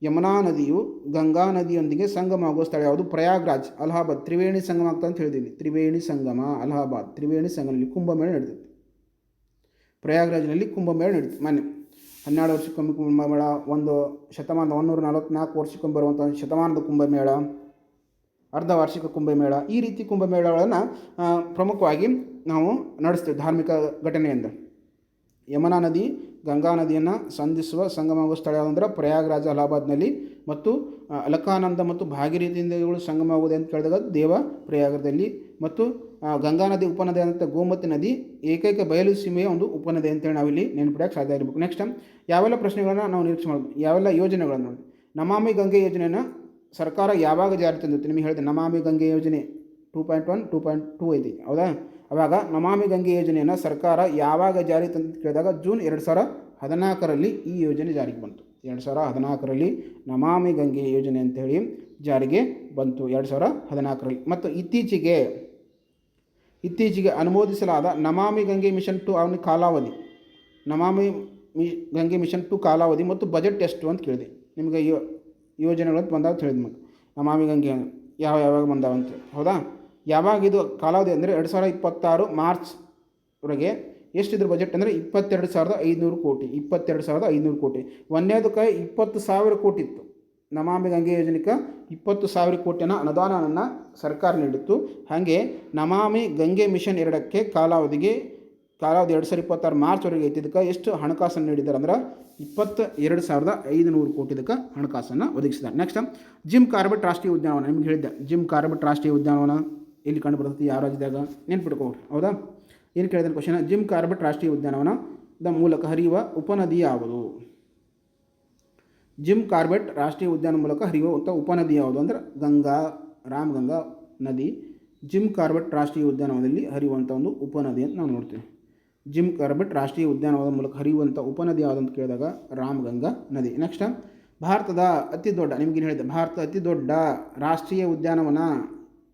ಯಮುನಾ ನದಿಯು ಗಂಗಾ ನದಿಯೊಂದಿಗೆ ಸಂಗಮ ಆಗುವ ಸ್ಥಳ ಯಾವುದು? ಪ್ರಯಾಗ್ರಾಜ್, ಅಲಹಾಬಾದ್. ತ್ರಿವೇಣಿ ಸಂಗಮ ಆಗ್ತದೆ ಅಂತ ಹೇಳಿದ್ದೀವಿ. ತ್ರಿವೇಣಿ ಸಂಗಮ, ಅಲಹಾಬಾದ್. ತ್ರಿವೇಣಿ ಸಂಗಮದಲ್ಲಿ ಕುಂಭಮೇಳ ನಡೀತೈತಿ. ಪ್ರಯಾಗ್ರಾಜ್ನಲ್ಲಿ ಕುಂಭಮೇಳ ನಡೀತದೆ. ಮೊನ್ನೆ 12 ವರ್ಷಕ್ಕೊಮ್ಮೆ ಕುಂಭಮೇಳ, ಒಂದು ಶತಮಾನದ 144 ವರ್ಷಕ್ಕೊಮ್ಮೆ ಬರುವಂಥ ಶತಮಾನದ ಕುಂಭಮೇಳ, ಅರ್ಧ ವಾರ್ಷಿಕ ಕುಂಭಮೇಳ, ಈ ರೀತಿ ಕುಂಭಮೇಳಗಳನ್ನು ಪ್ರಮುಖವಾಗಿ ನಾವು ನಡೆಸ್ತೇವೆ ಧಾರ್ಮಿಕ ಘಟನೆಯಿಂದ. ಯಮುನಾ ನದಿ ಗಂಗಾ ನದಿಯನ್ನು ಸಂಧಿಸುವ ಸಂಗಮವಾಗುವ ಸ್ಥಳ ಯಾವುದಂದ್ರೆ ಪ್ರಯಾಗ್ರಾಜ್, ಅಲಹಾಬಾದ್ನಲ್ಲಿ. ಮತ್ತು ಅಲಕಾನಂದ ಮತ್ತು ಭಾಗೀರಥಿ ನದಿಗಳು ಸಂಗಮವಾಗುವುದು ಅಂತ ಕೇಳಿದಾಗ ದೇವ ಪ್ರಯಾಗದಲ್ಲಿ. ಮತ್ತು ಗಂಗಾ ನದಿ ಉಪನದಿ ಅಂತ ಗೋಮತಿ ನದಿ ಏಕೈಕ ಬಯಲು ಸೀಮೆಯ ಒಂದು ಉಪನದಿ ಅಂತೇಳಿ ನಾವಿಲ್ಲಿ ನೆನಪಿಡೋಕ್ಕೆ ಸಾಧ್ಯ ಇರಬೇಕು. ನೆಕ್ಸ್ಟ್ ಯಾವೆಲ್ಲ ಪ್ರಶ್ನೆಗಳನ್ನು ನಾವು ನಿರೀಕ್ಷೆ ಮಾಡ್ಬೋದು, ಯಾವೆಲ್ಲ ಯೋಜನೆಗಳನ್ನು ನೋಡಿ. ನಮಾಮಿ ಗಂಗೆ ಯೋಜನೆಯನ್ನು ಸರ್ಕಾರ ಯಾವಾಗ ಜಾರಿ ತಂದಿತ್ತು ನಿಮಗೆ ಹೇಳಿದೆ. ನಮಾಮಿ ಗಂಗೆ ಯೋಜನೆ 2.1 2.2 ಐತಿ ಹೌದಾ. ಆವಾಗ ನಮಾಮಿ ಗಂಗೆ ಯೋಜನೆಯನ್ನು ಸರ್ಕಾರ ಯಾವಾಗ ಜಾರಿ ತಂದು ಕೇಳಿದಾಗ ಜೂನ್ 2014ರಲ್ಲಿ ಈ ಯೋಜನೆ ಜಾರಿಗೆ ಬಂತು. 2014ರಲ್ಲಿ ನಮಾಮಿ ಗಂಗೆ ಯೋಜನೆ ಅಂತೇಳಿ ಜಾರಿಗೆ ಬಂತು 2014ರಲ್ಲಿ. ಮತ್ತು ಇತ್ತೀಚೆಗೆ ಅನುಮೋದಿಸಲಾದ ನಮಾಮಿ ಗಂಗೆ ಮಿಷನ್ 2 ಅವನ ಕಾಲಾವಧಿ, ನಮಾಮಿ ಗಂಗೆ ಮಿಷನ್ 2 ಕಾಲಾವಧಿ ಮತ್ತು ಬಜೆಟ್ ಎಷ್ಟು ಅಂತ ಕೇಳಿದೆ ನಿಮಗೆ. ಯೋಜನೆಗಳು ಬಂದಾಗ ತಿಳಿದ ಮಗ ನಮಾಮಿ ಗಂಗೆ ಯಾವಾಗ ಬಂದಾವಂತ ಹೌದಾ. ಯಾವಾಗ ಇದು ಕಾಲಾವಧಿ ಅಂದರೆ 2026 ಮಾರ್ಚ್ವರೆಗೆ. ಎಷ್ಟಿದ್ರ ಬಜೆಟ್ ಅಂದರೆ 22,500 ಕೋಟಿ. 22,500 ಕೋಟಿ. ಒಂದನೇದಕ್ಕೆ 20,000 ಕೋಟಿ ಇತ್ತು. ನಮಾಮಿ ಗಂಗೆ ಯೋಜನೆಗೆ 20,000 ಕೋಟಿಯನ್ನು ಅನುದಾನವನ್ನು ಸರ್ಕಾರ ನೀಡಿತ್ತು. ಹಾಗೆ ನಮಾಮಿ ಗಂಗೆ ಮಿಷನ್ 2ಕ್ಕೆ ಕಾಲಾವಧಿ 2026 ಮಾರ್ಚ್ವರೆಗೆ ಐತಿ. ಇದಕ್ಕೆ ಎಷ್ಟು ಹಣಕಾಸನ್ನು ನೀಡಿದ್ದಾರೆ ಅಂದ್ರೆ 22,500 ಕೋಟಿ ಇದಕ್ಕೆ ಹಣಕಾಸನ್ನು ಒದಗಿಸಿದ್ದಾರೆ. ನೆಕ್ಸ್ಟ್ ಜಿಮ್ ಕಾರ್ಬೆಟ್ ರಾಷ್ಟ್ರೀಯ ಉದ್ಯಾನವನ. ನಿಮ್ಗೆ ಹೇಳಿದ್ದೆ ಜಿಮ್ ಕಾರ್ಬೆಟ್ ರಾಷ್ಟ್ರೀಯ ಉದ್ಯಾನವನ ಎಲ್ಲಿ ಕಂಡು ಬರ್ತದೆ, ಯಾವ ರಾಜ್ಯದಾಗ ನೆನ್ಪಿಟ್ಕೊಳ್ರಿ ಹೌದಾ. ಏನು ಕೇಳಿದ ಕ್ವಶನ್, ಜಿಮ್ ಕಾರ್ಬೆಟ್ ರಾಷ್ಟ್ರೀಯ ಉದ್ಯಾನವನದ ಮೂಲಕ ಹರಿಯುವ ಉಪನದಿ ಯಾವುದು? ಜಿಮ್ ಕಾರ್ಬೆಟ್ ರಾಷ್ಟ್ರೀಯ ಉದ್ಯಾನ ಮೂಲಕ ಹರಿಯುವಂಥ ಉಪನದಿ ಯಾವುದು ಅಂದರೆ ರಾಮಗಂಗಾ ನದಿ ಜಿಮ್ ಕಾರ್ಬೆಟ್ ರಾಷ್ಟ್ರೀಯ ಉದ್ಯಾನವನದಲ್ಲಿ ಹರಿಯುವಂಥ ಒಂದು ಉಪನದಿ ಅಂತ ನಾವು ನೋಡ್ತೀವಿ. ಜಿಮ್ ಕಾರ್ಬೆಟ್ ರಾಷ್ಟ್ರೀಯ ಉದ್ಯಾನವನದ ಮೂಲಕ ಹರಿಯುವಂಥ ಉಪನದಿ ಯಾವುದು ಅಂತ ಕೇಳಿದಾಗ ರಾಮಗಂಗಾ ನದಿ. ನೆಕ್ಸ್ಟ್ ಭಾರತದ ಅತಿ ದೊಡ್ಡ, ನಿಮಗೇನು ಹೇಳಿದೆ, ಭಾರತದ ಅತಿ ದೊಡ್ಡ ರಾಷ್ಟ್ರೀಯ ಉದ್ಯಾನವನ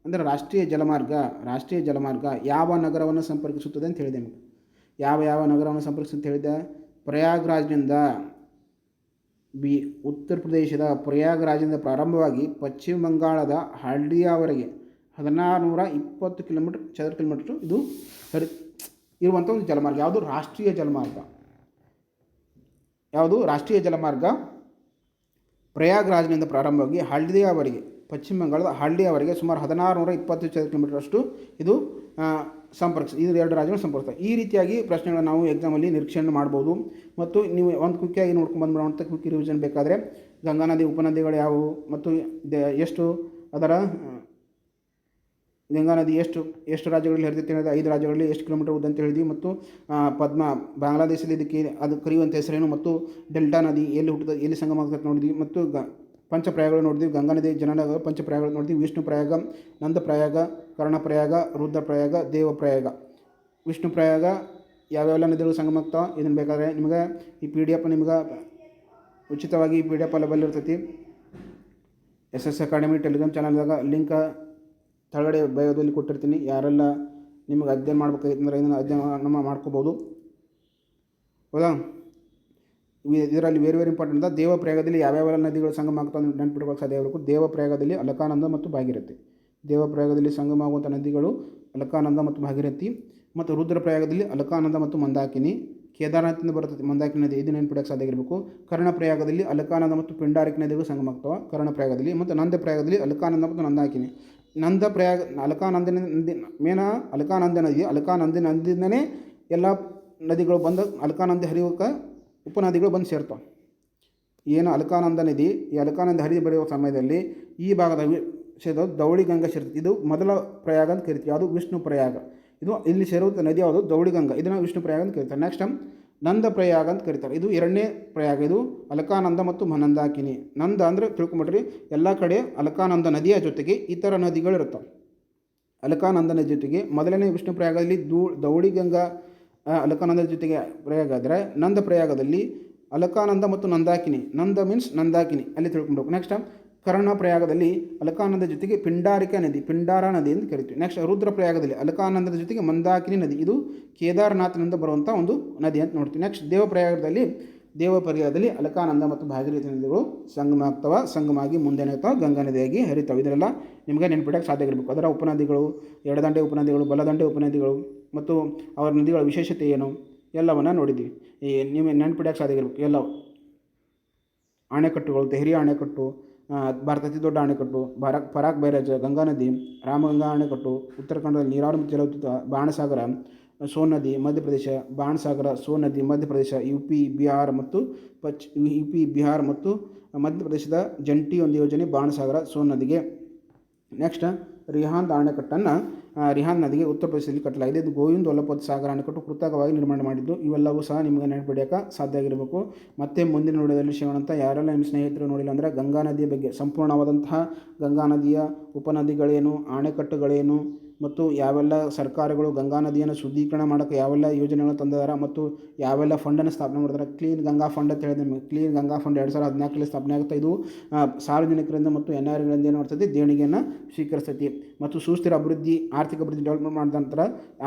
ಅಂದರೆ ರಾಷ್ಟ್ರೀಯ ಜಲಮಾರ್ಗ ಯಾವ ನಗರವನ್ನು ಸಂಪರ್ಕಿಸುತ್ತದೆ ಅಂತ ಹೇಳಿದೆ ನಿಮಗೆ. ಯಾವ ನಗರವನ್ನು ಸಂಪರ್ಕಿಸುತ್ತೆ ಅಂತ ಹೇಳಿದೆ? ಪ್ರಯಾಗ್ರಾಜ್ನಿಂದ ಉತ್ತರ ಪ್ರದೇಶದ ಪ್ರಯಾಗ್ರಾಜ್ನಿಂದ ಪ್ರಾರಂಭವಾಗಿ ಪಶ್ಚಿಮ ಬಂಗಾಳದ ಹಾಲ್ಡಿಯಾವರೆಗೆ 1620 ಚದರ ಕಿಲೋಮೀಟರ್ ಇದು ಇರುವಂಥ ಒಂದು ಜಲಮಾರ್ಗ. ಯಾವುದು? ರಾಷ್ಟ್ರೀಯ ಜಲಮಾರ್ಗ. ಪ್ರಯಾಗ್ರಾಜ್ನಿಂದ ಪ್ರಾರಂಭವಾಗಿ ಹಾಲ್ಡಿಯಾವರೆಗೆ, ಪಶ್ಚಿಮ ಬಂಗಾಳದ ಹಾಲ್ಡಿಯಾವರೆಗೆ ಸುಮಾರು 1620 ಚದರ ಕಿಲೋಮೀಟರ್ ಅಷ್ಟು ಇದು ಇದು 2 ರಾಜ್ಯಗಳು ಸಂಪರ್ಕಿಸ್ತವೆ. ಈ ರೀತಿಯಾಗಿ ಪ್ರಶ್ನೆಗಳನ್ನು ನಾವು ಎಕ್ಸಾಮಲ್ಲಿ ನಿರೀಕ್ಷೆಯನ್ನು ಮಾಡ್ಬೋದು. ಮತ್ತು ನೀವು ಒಂದು ಕ್ವಿಕ್ಕಾಗಿ ನೋಡ್ಕೊಂಡು ಬಂದ್ಬಿಡೋಂಥ ಕ್ವಿಕ್ ರಿವಿಷನ್ ಬೇಕಾದರೆ ಗಂಗಾ ನದಿ ಉಪನದಿಗಳು ಯಾವುವು ಮತ್ತು ಎಷ್ಟು ಅದರ ಗಂಗಾ ನದಿ ಎಷ್ಟು ರಾಜ್ಯಗಳಲ್ಲಿ ಹರಿದೈತೆ ಹೇಳಿದೆ, 5 ರಾಜ್ಯಗಳಲ್ಲಿ ಎಷ್ಟು ಕಿಲೋಮೀಟರ್ ಉದ್ದ ಅಂತ ಹೇಳಿದ್ವಿ. ಮತ್ತು ಬಾಂಗ್ಲಾದೇಶದಲ್ಲಿ ಇದಕ್ಕೆ ಅದು ಕರೆಯುವಂಥ ಹೆಸರೇನು, ಮತ್ತು ಡೆಲ್ಟಾ ನದಿ ಎಲ್ಲಿ ಹುಟ್ಟುತ್ತದೆ, ಎಲ್ಲಿ ಸಂಗಮ ಆಗ್ತದೆ ನೋಡಿದ್ವಿ. ಮತ್ತು ಪಂಚಪ್ರಯಾಗಗಳು ನೋಡಿದ್ವಿ. ಗಂಗಾ ನದಿ ಜನನಗರ ಪಂಚಪ್ರಯಾಗಗಳು ನೋಡಿದ್ವಿ. ವಿಷ್ಣು ಪ್ರಯಾಗ, ನಂದ ಪ್ರಯಾಗ, ಕರ್ಣಪ್ರಯಾಗ, ರುದ್ರಪ್ರಯಾಗ, ದೇವಪ್ರಯಾಗ. ವಿಷ್ಣು ಪ್ರಯಾಗ ಯಾವ್ಯಾವೆಲ್ಲ ನದಿಗಳು ಸಂಗಮ ಆಗ್ತಾವೆ ಇದನ್ನು ಬೇಕಾದರೆ ನಿಮಗೆ ಈ PDF ನಿಮ್ಗೆ ಉಚಿತವಾಗಿ PDF ಅವೈಲೇಬಲ್ ಇರ್ತೈತಿ. SS ಅಕಾಡೆಮಿ ಟೆಲಿಗ್ರಾಮ್ ಚಾನಲ್ದಾಗ ಲಿಂಕ್ ಕೆಳಗಡೆ ಬಯೋದಲ್ಲಿ ಕೊಟ್ಟಿರ್ತೀನಿ. ಯಾರೆಲ್ಲ ನಿಮಗೆ ಅಧ್ಯಯನ ಮಾಡ್ಬೇಕಾಗಿತ್ತಂದ್ರೆ ಇದನ್ನು ಅಧ್ಯಯನ ಮಾಡ್ಕೋಬೋದು ಹೌದಾ. ಇದರಲ್ಲಿ ವೆರಿ ಇಂಪಾರ್ಟೆಂಟ್. ದೇವಪ್ರಯಾಗದಲ್ಲಿ ಯಾವ್ಯಾವೆಲ್ಲ ನದಿಗಳು ಸಂಗಮ ಆಗ್ತಾವೆ ನೆನಪಿಟ್ಕೊಳ್ಳೋಕೆ ಸಾಧ್ಯ ಆಗಬೇಕು. ದೇವಪ್ರಯಾಗದಲ್ಲಿ ಅಲಕಾನಂದ ಮತ್ತು ಭಾಗೀರಥಿ. ದೇವಪ್ರಯಾಗದಲ್ಲಿ ಸಂಗಮ ಆಗುವಂಥ ನದಿಗಳು ಅಲಕಾನಂದ ಮತ್ತು ಭಾಗೀರಥಿ. ಮತ್ತು ರುದ್ರಪ್ರಯಾಗದಲ್ಲಿ ಅಲಕಾನಂದ ಮತ್ತು ಮಂದಾಕಿನಿ. ಕೇದಾರನಾಥದಿಂದ ಬರ್ತದೆ ಮಂದಾಕಿನಿ ನದಿ, ಇದು ನೆನಪಿಡೋಕೆ ಸಾಧ್ಯ ಆಗಿರಬೇಕು. ಕರ್ಣಪ್ರಯಾಗದಲ್ಲಿ ಅಲಕಾನಂದ ಮತ್ತು ಪಿಂಡಾರಿಕ ನದಿಗಳು ಸಂಗಮ ಆಗ್ತವೆ ಕರ್ಣಪ್ರಯಾಗದಲ್ಲಿ. ಮತ್ತು ನಂದಪ್ರಯಾಗದಲ್ಲಿ ಅಲಕಾನಂದ ಮತ್ತು ಮಂದಾಕಿನಿ. ಅಲಕಾನಂದ ನದಿ, ಅಲಕಾನಂದ ನದಿಯಿಂದನೇ ಎಲ್ಲ ನದಿಗಳು ಬಂದು ಅಲಕಾನಂದ ಹರಿಯೋಕೆ ಉಪನದಿಗಳು ಬಂದು ಸೇರ್ತವೆ. ಏನು ಅಲಕಾನಂದ ನದಿ, ಈ ಅಲಕಾನಂದ ಹರಿದು ಬರೆಯುವ ಸಮಯದಲ್ಲಿ ಈ ಭಾಗದ ಸೇರೋದು ದೌಳಿಗಂಗಾ ಸೇರ್ತದೆ. ಇದು ಮೊದಲ ಪ್ರಯಾಗ ಅಂತ ಕರಿತೀವಿ. ಯಾವುದು? ವಿಷ್ಣು ಪ್ರಯಾಗ. ಇದು ಇಲ್ಲಿ ಸೇರುವಂಥ ನದಿ ಯಾವುದು? ದೌಳಿಗಂಗಾ. ಇದನ್ನು ವಿಷ್ಣು ಪ್ರಯಾಗ ಅಂತ ಕರೀತಾರೆ. ನೆಕ್ಸ್ಟ್ ನಂದ ಪ್ರಯಾಗ ಅಂತ ಕರೀತಾರೆ. ಇದು 2ನೇ ಪ್ರಯಾಗ. ಇದು ಅಲಕಾನಂದ ಮತ್ತು ಮಂದಾಕಿನಿ. ನಂದ ಅಂದರೆ ತಿಳ್ಕೊಂಬಿಟ್ರಿ, ಎಲ್ಲ ಕಡೆ ಅಲಕಾನಂದ ನದಿಯ ಜೊತೆಗೆ ಇತರ ನದಿಗಳಿರುತ್ತವೆ. ಅಲಕಾನಂದ ನದಿ ಜೊತೆಗೆ ಮೊದಲನೇ ವಿಷ್ಣು ಪ್ರಯಾಗದಲ್ಲಿ ದೌಳಿಗಂಗಾ ಅಲಕಾನಂದದ ಜೊತೆಗೆ ಪ್ರಯಾಗ ಆದರೆ, ನಂದ ಪ್ರಯಾಗದಲ್ಲಿ ಅಲಕಾನಂದ ಮತ್ತು ನಂದಾಕಿನಿ. ನಂದ ಮೀನ್ಸ್ ನಂದಾಕಿನಿ ಅಲ್ಲಿ ತಿಳ್ಕೊಬೇಕು. ನೆಕ್ಸ್ಟ್ ಕರ್ಣ ಪ್ರಯಾಗದಲ್ಲಿ ಅಲಕಾನಂದ ಜೊತೆಗೆ ಪಿಂಡಾರ ನದಿ ಅಂತ ಕರಿತೀವಿ. ನೆಕ್ಸ್ಟ್ ರುದ್ರ ಪ್ರಯಾಗದಲ್ಲಿ ಅಲಕಾನಂದದ ಜೊತೆಗೆ ಮಂದಾಕಿನಿ ನದಿ. ಇದು ಕೇದಾರನಾಥನಿಂದ ಬರುವಂಥ ಒಂದು ನದಿ ಅಂತ ನೋಡ್ತೀವಿ. ನೆಕ್ಸ್ಟ್ ದೇವಪ್ರಯಾಗದಲ್ಲಿ ಅಲಕಾನಂದ ಮತ್ತು ಭಾಗೀರಥಿ ನದಿಗಳು ಸಂಗಮ ಆಗ್ತವೆ. ಸಂಗಮ ಆಗಿ ಮುಂದೆ ಗಂಗಾ ನದಿಯಾಗಿ ಹರಿತಾವೆ. ಇದರೆಲ್ಲ ನಿಮಗೆ ನೆನಪಿಡೋಕ್ಕೆ ಸಾಧ್ಯ ಆಗಿರಬೇಕು. ಅದರ ಉಪನದಿಗಳು, ಎಡದಂಡೆ ಉಪನದಿಗಳು, ಬಲದಂಡೆ ಉಪನದಿಗಳು ಮತ್ತು ಅವರ ನದಿಗಳ ವಿಶೇಷತೆ ಏನು ಎಲ್ಲವನ್ನು ನೋಡಿದ್ದೀವಿ. ನೀವು ನೆನಪಿಡೋಕ್ಕೆ ಸಾಧ್ಯ ಆಗಿರಬೇಕು. ಎಲ್ಲ ಅಣೆಕಟ್ಟುಗಳು, ತೆಹರಿ ಅಣೆಕಟ್ಟು, ಭಾರತ ಅತಿ ದೊಡ್ಡ ಅಣೆಕಟ್ಟು, ಫರಾಕ್ ಬ್ಯಾರೇಜ್, ಗಂಗಾ ನದಿ, ರಾಮಗಂಗಾ ಅಣೆಕಟ್ಟು, ಉತ್ತರಾಖಂಡದಲ್ಲಿ ನೀರಾವರಿ ಮತ್ತು ಜಲವಿದ್ಯುತ್, ಬಾಣಸಾಗರ, ಸೋನ್ ನದಿ ಮಧ್ಯಪ್ರದೇಶ, ಬಾಣಸಾಗರ, ಸೋನ್ ನದಿ ಮಧ್ಯಪ್ರದೇಶ, UP ಬಿಹಾರ್ ಮತ್ತು ಮಧ್ಯಪ್ರದೇಶದ ಜಂಟಿ ಒಂದು ಯೋಜನೆ ಬಾಣಸಾಗರ ಸೋನ್ ನದಿಗೆ. ನೆಕ್ಸ್ಟ್ ರಿಹಾಂದ್ ಅಣೆಕಟ್ಟನ್ನು ರಿಹಾಂದ್ ನದಿಗೆ ಉತ್ತರ ಪ್ರದೇಶದಲ್ಲಿ ಕಟ್ಟಲಾಗಿದೆ. ಇದು ಗೋವಿಂದ ವಲ್ಲಭ ಸಾಗರ ಅಣೆಕಟ್ಟು ಕೃತಕವಾಗಿ ನಿರ್ಮಾಣ ಮಾಡಿದ್ದು. ಇವೆಲ್ಲವೂ ಸಹ ನಿಮಗೆ ನೆನಪಿಡಿಯೋಕೆ ಸಾಧ್ಯ ಆಗಿರಬೇಕು. ಮತ್ತೆ ಮುಂದಿನ ವಿಡಿಯೋದಲ್ಲಿ ಸಿಗೋಣಂತ. ಯಾರೆಲ್ಲ ನಿಮ್ಮ ಸ್ನೇಹಿತರು ನೋಡಿಲ್ಲ ಅಂದರೆ ಗಂಗಾ ನದಿಯ ಬಗ್ಗೆ ಸಂಪೂರ್ಣವಾದಂತಹ ಗಂಗಾ ನದಿಯ ಉಪನದಿಗಳೇನು, ಅಣೆಕಟ್ಟುಗಳೇನು ಮತ್ತು ಯಾವೆಲ್ಲ ಸರ್ಕಾರಗಳು ಗಂಗಾ ನದಿಯನ್ನು ಶುದ್ಧೀಕರಣ ಮಾಡೋಕ್ಕೆ ಯಾವೆಲ್ಲ ಯೋಜನೆಗಳನ್ನು ತಂದಿದ್ದಾರೆ ಮತ್ತು ಯಾವೆಲ್ಲ ಫಂಡನ್ನು ಸ್ಥಾಪನೆ ಮಾಡಿದ್ದಾರೆ. ಕ್ಲೀನ್ ಗಂಗಾ ಫಂಡ್ ಅಂತ ಹೇಳಿದೆ ನಿಮಗೆ. ಕ್ಲೀನ್ ಗಂಗಾ ಫಂಡ್ 2014 ಸ್ಥಾಪನೆ ಆಗುತ್ತೆ. ಇದು ಸಾರ್ವಜನಿಕರಿಂದ ಮತ್ತು NRಗಳಿಂದ ಏನು ಮಾಡ್ತದೆ, ದೇಣಿಗೆಯನ್ನು ಸ್ವೀಕರಿಸ್ತೈತಿ. ಮತ್ತು ಸುಸ್ಥಿರ ಅಭಿವೃದ್ಧಿ, ಆರ್ಥಿಕ ಅಭಿವೃದ್ಧಿ ಡೆವಲಪ್ಮೆಂಟ್ ಮಾಡಿದ ನಂತರ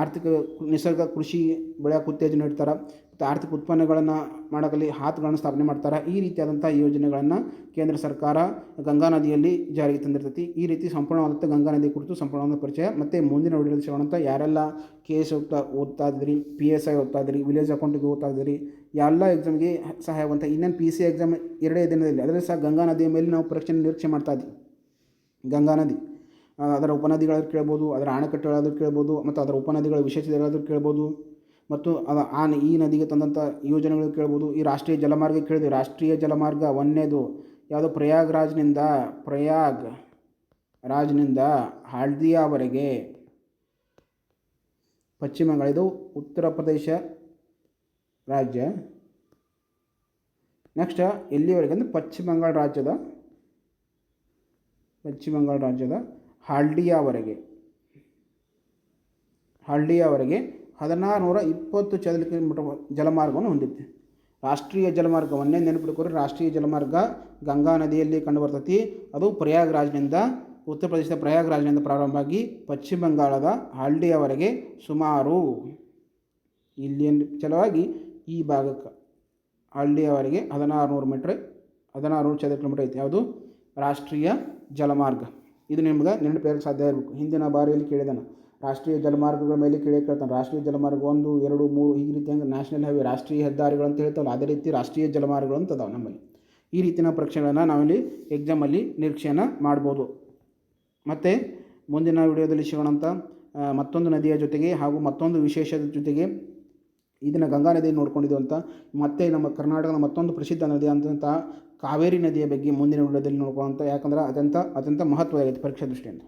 ಆರ್ಥಿಕ ನಿಸರ್ಗ ಕೃಷಿ ಬೆಳೆಯೋಕೆ ಉತ್ತೇಜನ ನೀಡ್ತಾರೆ. ಮತ್ತು ಆರ್ಥಿಕ ಉತ್ಪನ್ನಗಳನ್ನು ಮಾಡೋಕ್ಕಲ್ಲಿ ಹಾತ್ಗಳನ್ನು ಸ್ಥಾಪನೆ ಮಾಡ್ತಾರೆ. ಈ ರೀತಿಯಾದಂಥ ಯೋಜನೆಗಳನ್ನು ಕೇಂದ್ರ ಸರ್ಕಾರ ಗಂಗಾ ನದಿಯಲ್ಲಿ ಜಾರಿಗೆ ತಂದಿರ್ತೈತಿ. ಈ ರೀತಿ ಸಂಪೂರ್ಣವಾದಂಥ ಗಂಗಾ ನದಿ ಕುರಿತು ಸಂಪೂರ್ಣವಾದ ಪರಿಚಯ. ಮತ್ತು ಮುಂದಿನ ವಿಡಿಯೋದಲ್ಲಿ ಸಿಗೋಣಂತ. ಯಾರೆಲ್ಲ KS ಓದ್ತಾ ಇದ್ರಿ, PSI ಓದ್ತಾ ಇದ್ರಿ, ವಿಲೇಜ್ ಅಕೌಂಟಿಗೆ ಓದ್ತಾ ಇದ್ರಿ, ಎಲ್ಲ ಎಕ್ಸಾಮ್ಗೆ ಸಹಾಯ ಆಗುವಂಥ ಇನ್ನೇನು PC ಎಕ್ಸಾಮ್ 2 ದಿನದಲ್ಲಿ ಅದರಲ್ಲಿ ಸಹ ಗಂಗಾ ನದಿಯ ಮೇಲೆ ನಾವು ಪರೀಕ್ಷೆ ನಿರೀಕ್ಷೆ ಮಾಡ್ತಾ ಇದ್ವಿ. ಗಂಗಾ ನದಿ ಅದರ ಉಪನದಿಗಳಾದ್ರೂ ಕೇಳ್ಬೋದು, ಅದರ ಅಣೆಕಟ್ಟುಗಳಾದ್ರೂ ಕೇಳ್ಬೋದು, ಮತ್ತು ಅದರ ಉಪನದಿಗಳ ವಿಶೇಷತೆಗಳಾದ್ರೂ ಕೇಳ್ಬೋದು, ಮತ್ತು ಈ ನದಿಗೆ ತಂದಂಥ ಯೋಜನೆಗಳು ಕೇಳ್ಬೋದು. ಈ ರಾಷ್ಟ್ರೀಯ ಜಲಮಾರ್ಗ ಕೇಳಿದ್ವಿ. ರಾಷ್ಟ್ರೀಯ ಜಲಮಾರ್ಗ 1ನೇದು ಯಾವುದೋ ಪ್ರಯಾಗ್ರಾಜ್ನಿಂದ ಹಾಲ್ದಿಯಾವರೆಗೆ ಪಶ್ಚಿಮ ಬಂಗಾಳ, ಇದು ಉತ್ತರ ಪ್ರದೇಶ ರಾಜ್ಯ. ನೆಕ್ಸ್ಟ್ ಎಲ್ಲಿವರೆಗೆ ಅಂದರೆ ಪಶ್ಚಿಮ ಬಂಗಾಳ ರಾಜ್ಯದ ಹಾಲ್ಡಿಯಾವರೆಗೆ 1620 ಚದರ ಕಿಲೋಮೀಟರ್ ಜಲಮಾರ್ಗವನ್ನು ಹೊಂದಿದೆ. ರಾಷ್ಟ್ರೀಯ ಜಲಮಾರ್ಗ 1ನೇ ನೆನಪಿಟ್ಕೊರಿ. ರಾಷ್ಟ್ರೀಯ ಜಲಮಾರ್ಗ ಗಂಗಾ ನದಿಯಲ್ಲಿ ಕಂಡುಬರ್ತೈತಿ. ಅದು ಉತ್ತರ ಪ್ರದೇಶದ ಪ್ರಯಾಗ್ರಾಜ್ನಿಂದ ಪ್ರಾರಂಭವಾಗಿ ಪಶ್ಚಿಮ ಬಂಗಾಳದ ಹಾಲ್ಡಿಯಾವರೆಗೆ ಸುಮಾರು ಇಲ್ಲಿಯನ್ ಚಲವಾಗಿ ಈ ಭಾಗಕ್ಕೆ ಹಾಲ್ಡಿಯಾವರೆಗೆ 1600 ಚದರ ಕಿಲೋಮೀಟರ್ ಐತಿ. ಯಾವುದು ರಾಷ್ಟ್ರೀಯ ಜಲಮಾರ್ಗ. ಇದು ನಿಮ್ಗೆ ನೆನಪಿರಕ್ಕೆ ಸಾಧ್ಯ ಇರಬೇಕು. ಹಿಂದಿನ ಬಾರಿಯಲ್ಲಿ ಕೇಳಿದಾನೆ ರಾಷ್ಟ್ರೀಯ ಜಲಮಾರ್ಗಗಳ ಮೇಲೆ ಕೇಳ್ತಾನೆ. ರಾಷ್ಟ್ರೀಯ ಜಲಮಾರ್ಗ 1, 2, 3 ಈ ರೀತಿ ಹಂಗೆ ನ್ಯಾಷನಲ್ ಹೈವೇ ರಾಷ್ಟ್ರೀಯ ಹೆದ್ದಾರಿಗಳು ಅಂತ ಹೇಳ್ತಾವಲ್ಲ, ಅದೇ ರೀತಿ ರಾಷ್ಟ್ರೀಯ ಜಲಮಾರ್ಗಗಳು ಅಂತ ಅದಾವೆ ನಮ್ಮಲ್ಲಿ. ಈ ರೀತಿಯ ಪರೀಕ್ಷೆಗಳನ್ನು ನಾವಿಲ್ಲಿ ಎಕ್ಸಾಮಲ್ಲಿ ನಿರೀಕ್ಷೆಯನ್ನು ಮಾಡ್ಬೋದು. ಮತ್ತು ಮುಂದಿನ ವಿಡಿಯೋದಲ್ಲಿ ಸಿಗೋಣಂತ ಮತ್ತೊಂದು ನದಿಯ ಜೊತೆಗೆ ಹಾಗೂ ಮತ್ತೊಂದು ವಿಶೇಷದ ಜೊತೆಗೆ ಇದನ್ನು ಗಂಗಾ ನದಿಯನ್ನು ನೋಡ್ಕೊಂಡಿದ್ದು ಅಂತ. ಮತ್ತು ನಮ್ಮ ಕರ್ನಾಟಕದ ಮತ್ತೊಂದು ಪ್ರಸಿದ್ಧ ನದಿ ಅಂತ ಕಾವೇರಿ ನದಿಯ ಬಗ್ಗೆ ಮುಂದಿನ ವಿಡಿಯೋದಲ್ಲಿ ನೋಡ್ಕೊಳ್ಳೋಂಥ. ಯಾಕಂದ್ರೆ ಅತ್ಯಂತ ಮಹತ್ವವಾಗಿದೆ ಪರೀಕ್ಷಾ ದೃಷ್ಟಿಯಿಂದ.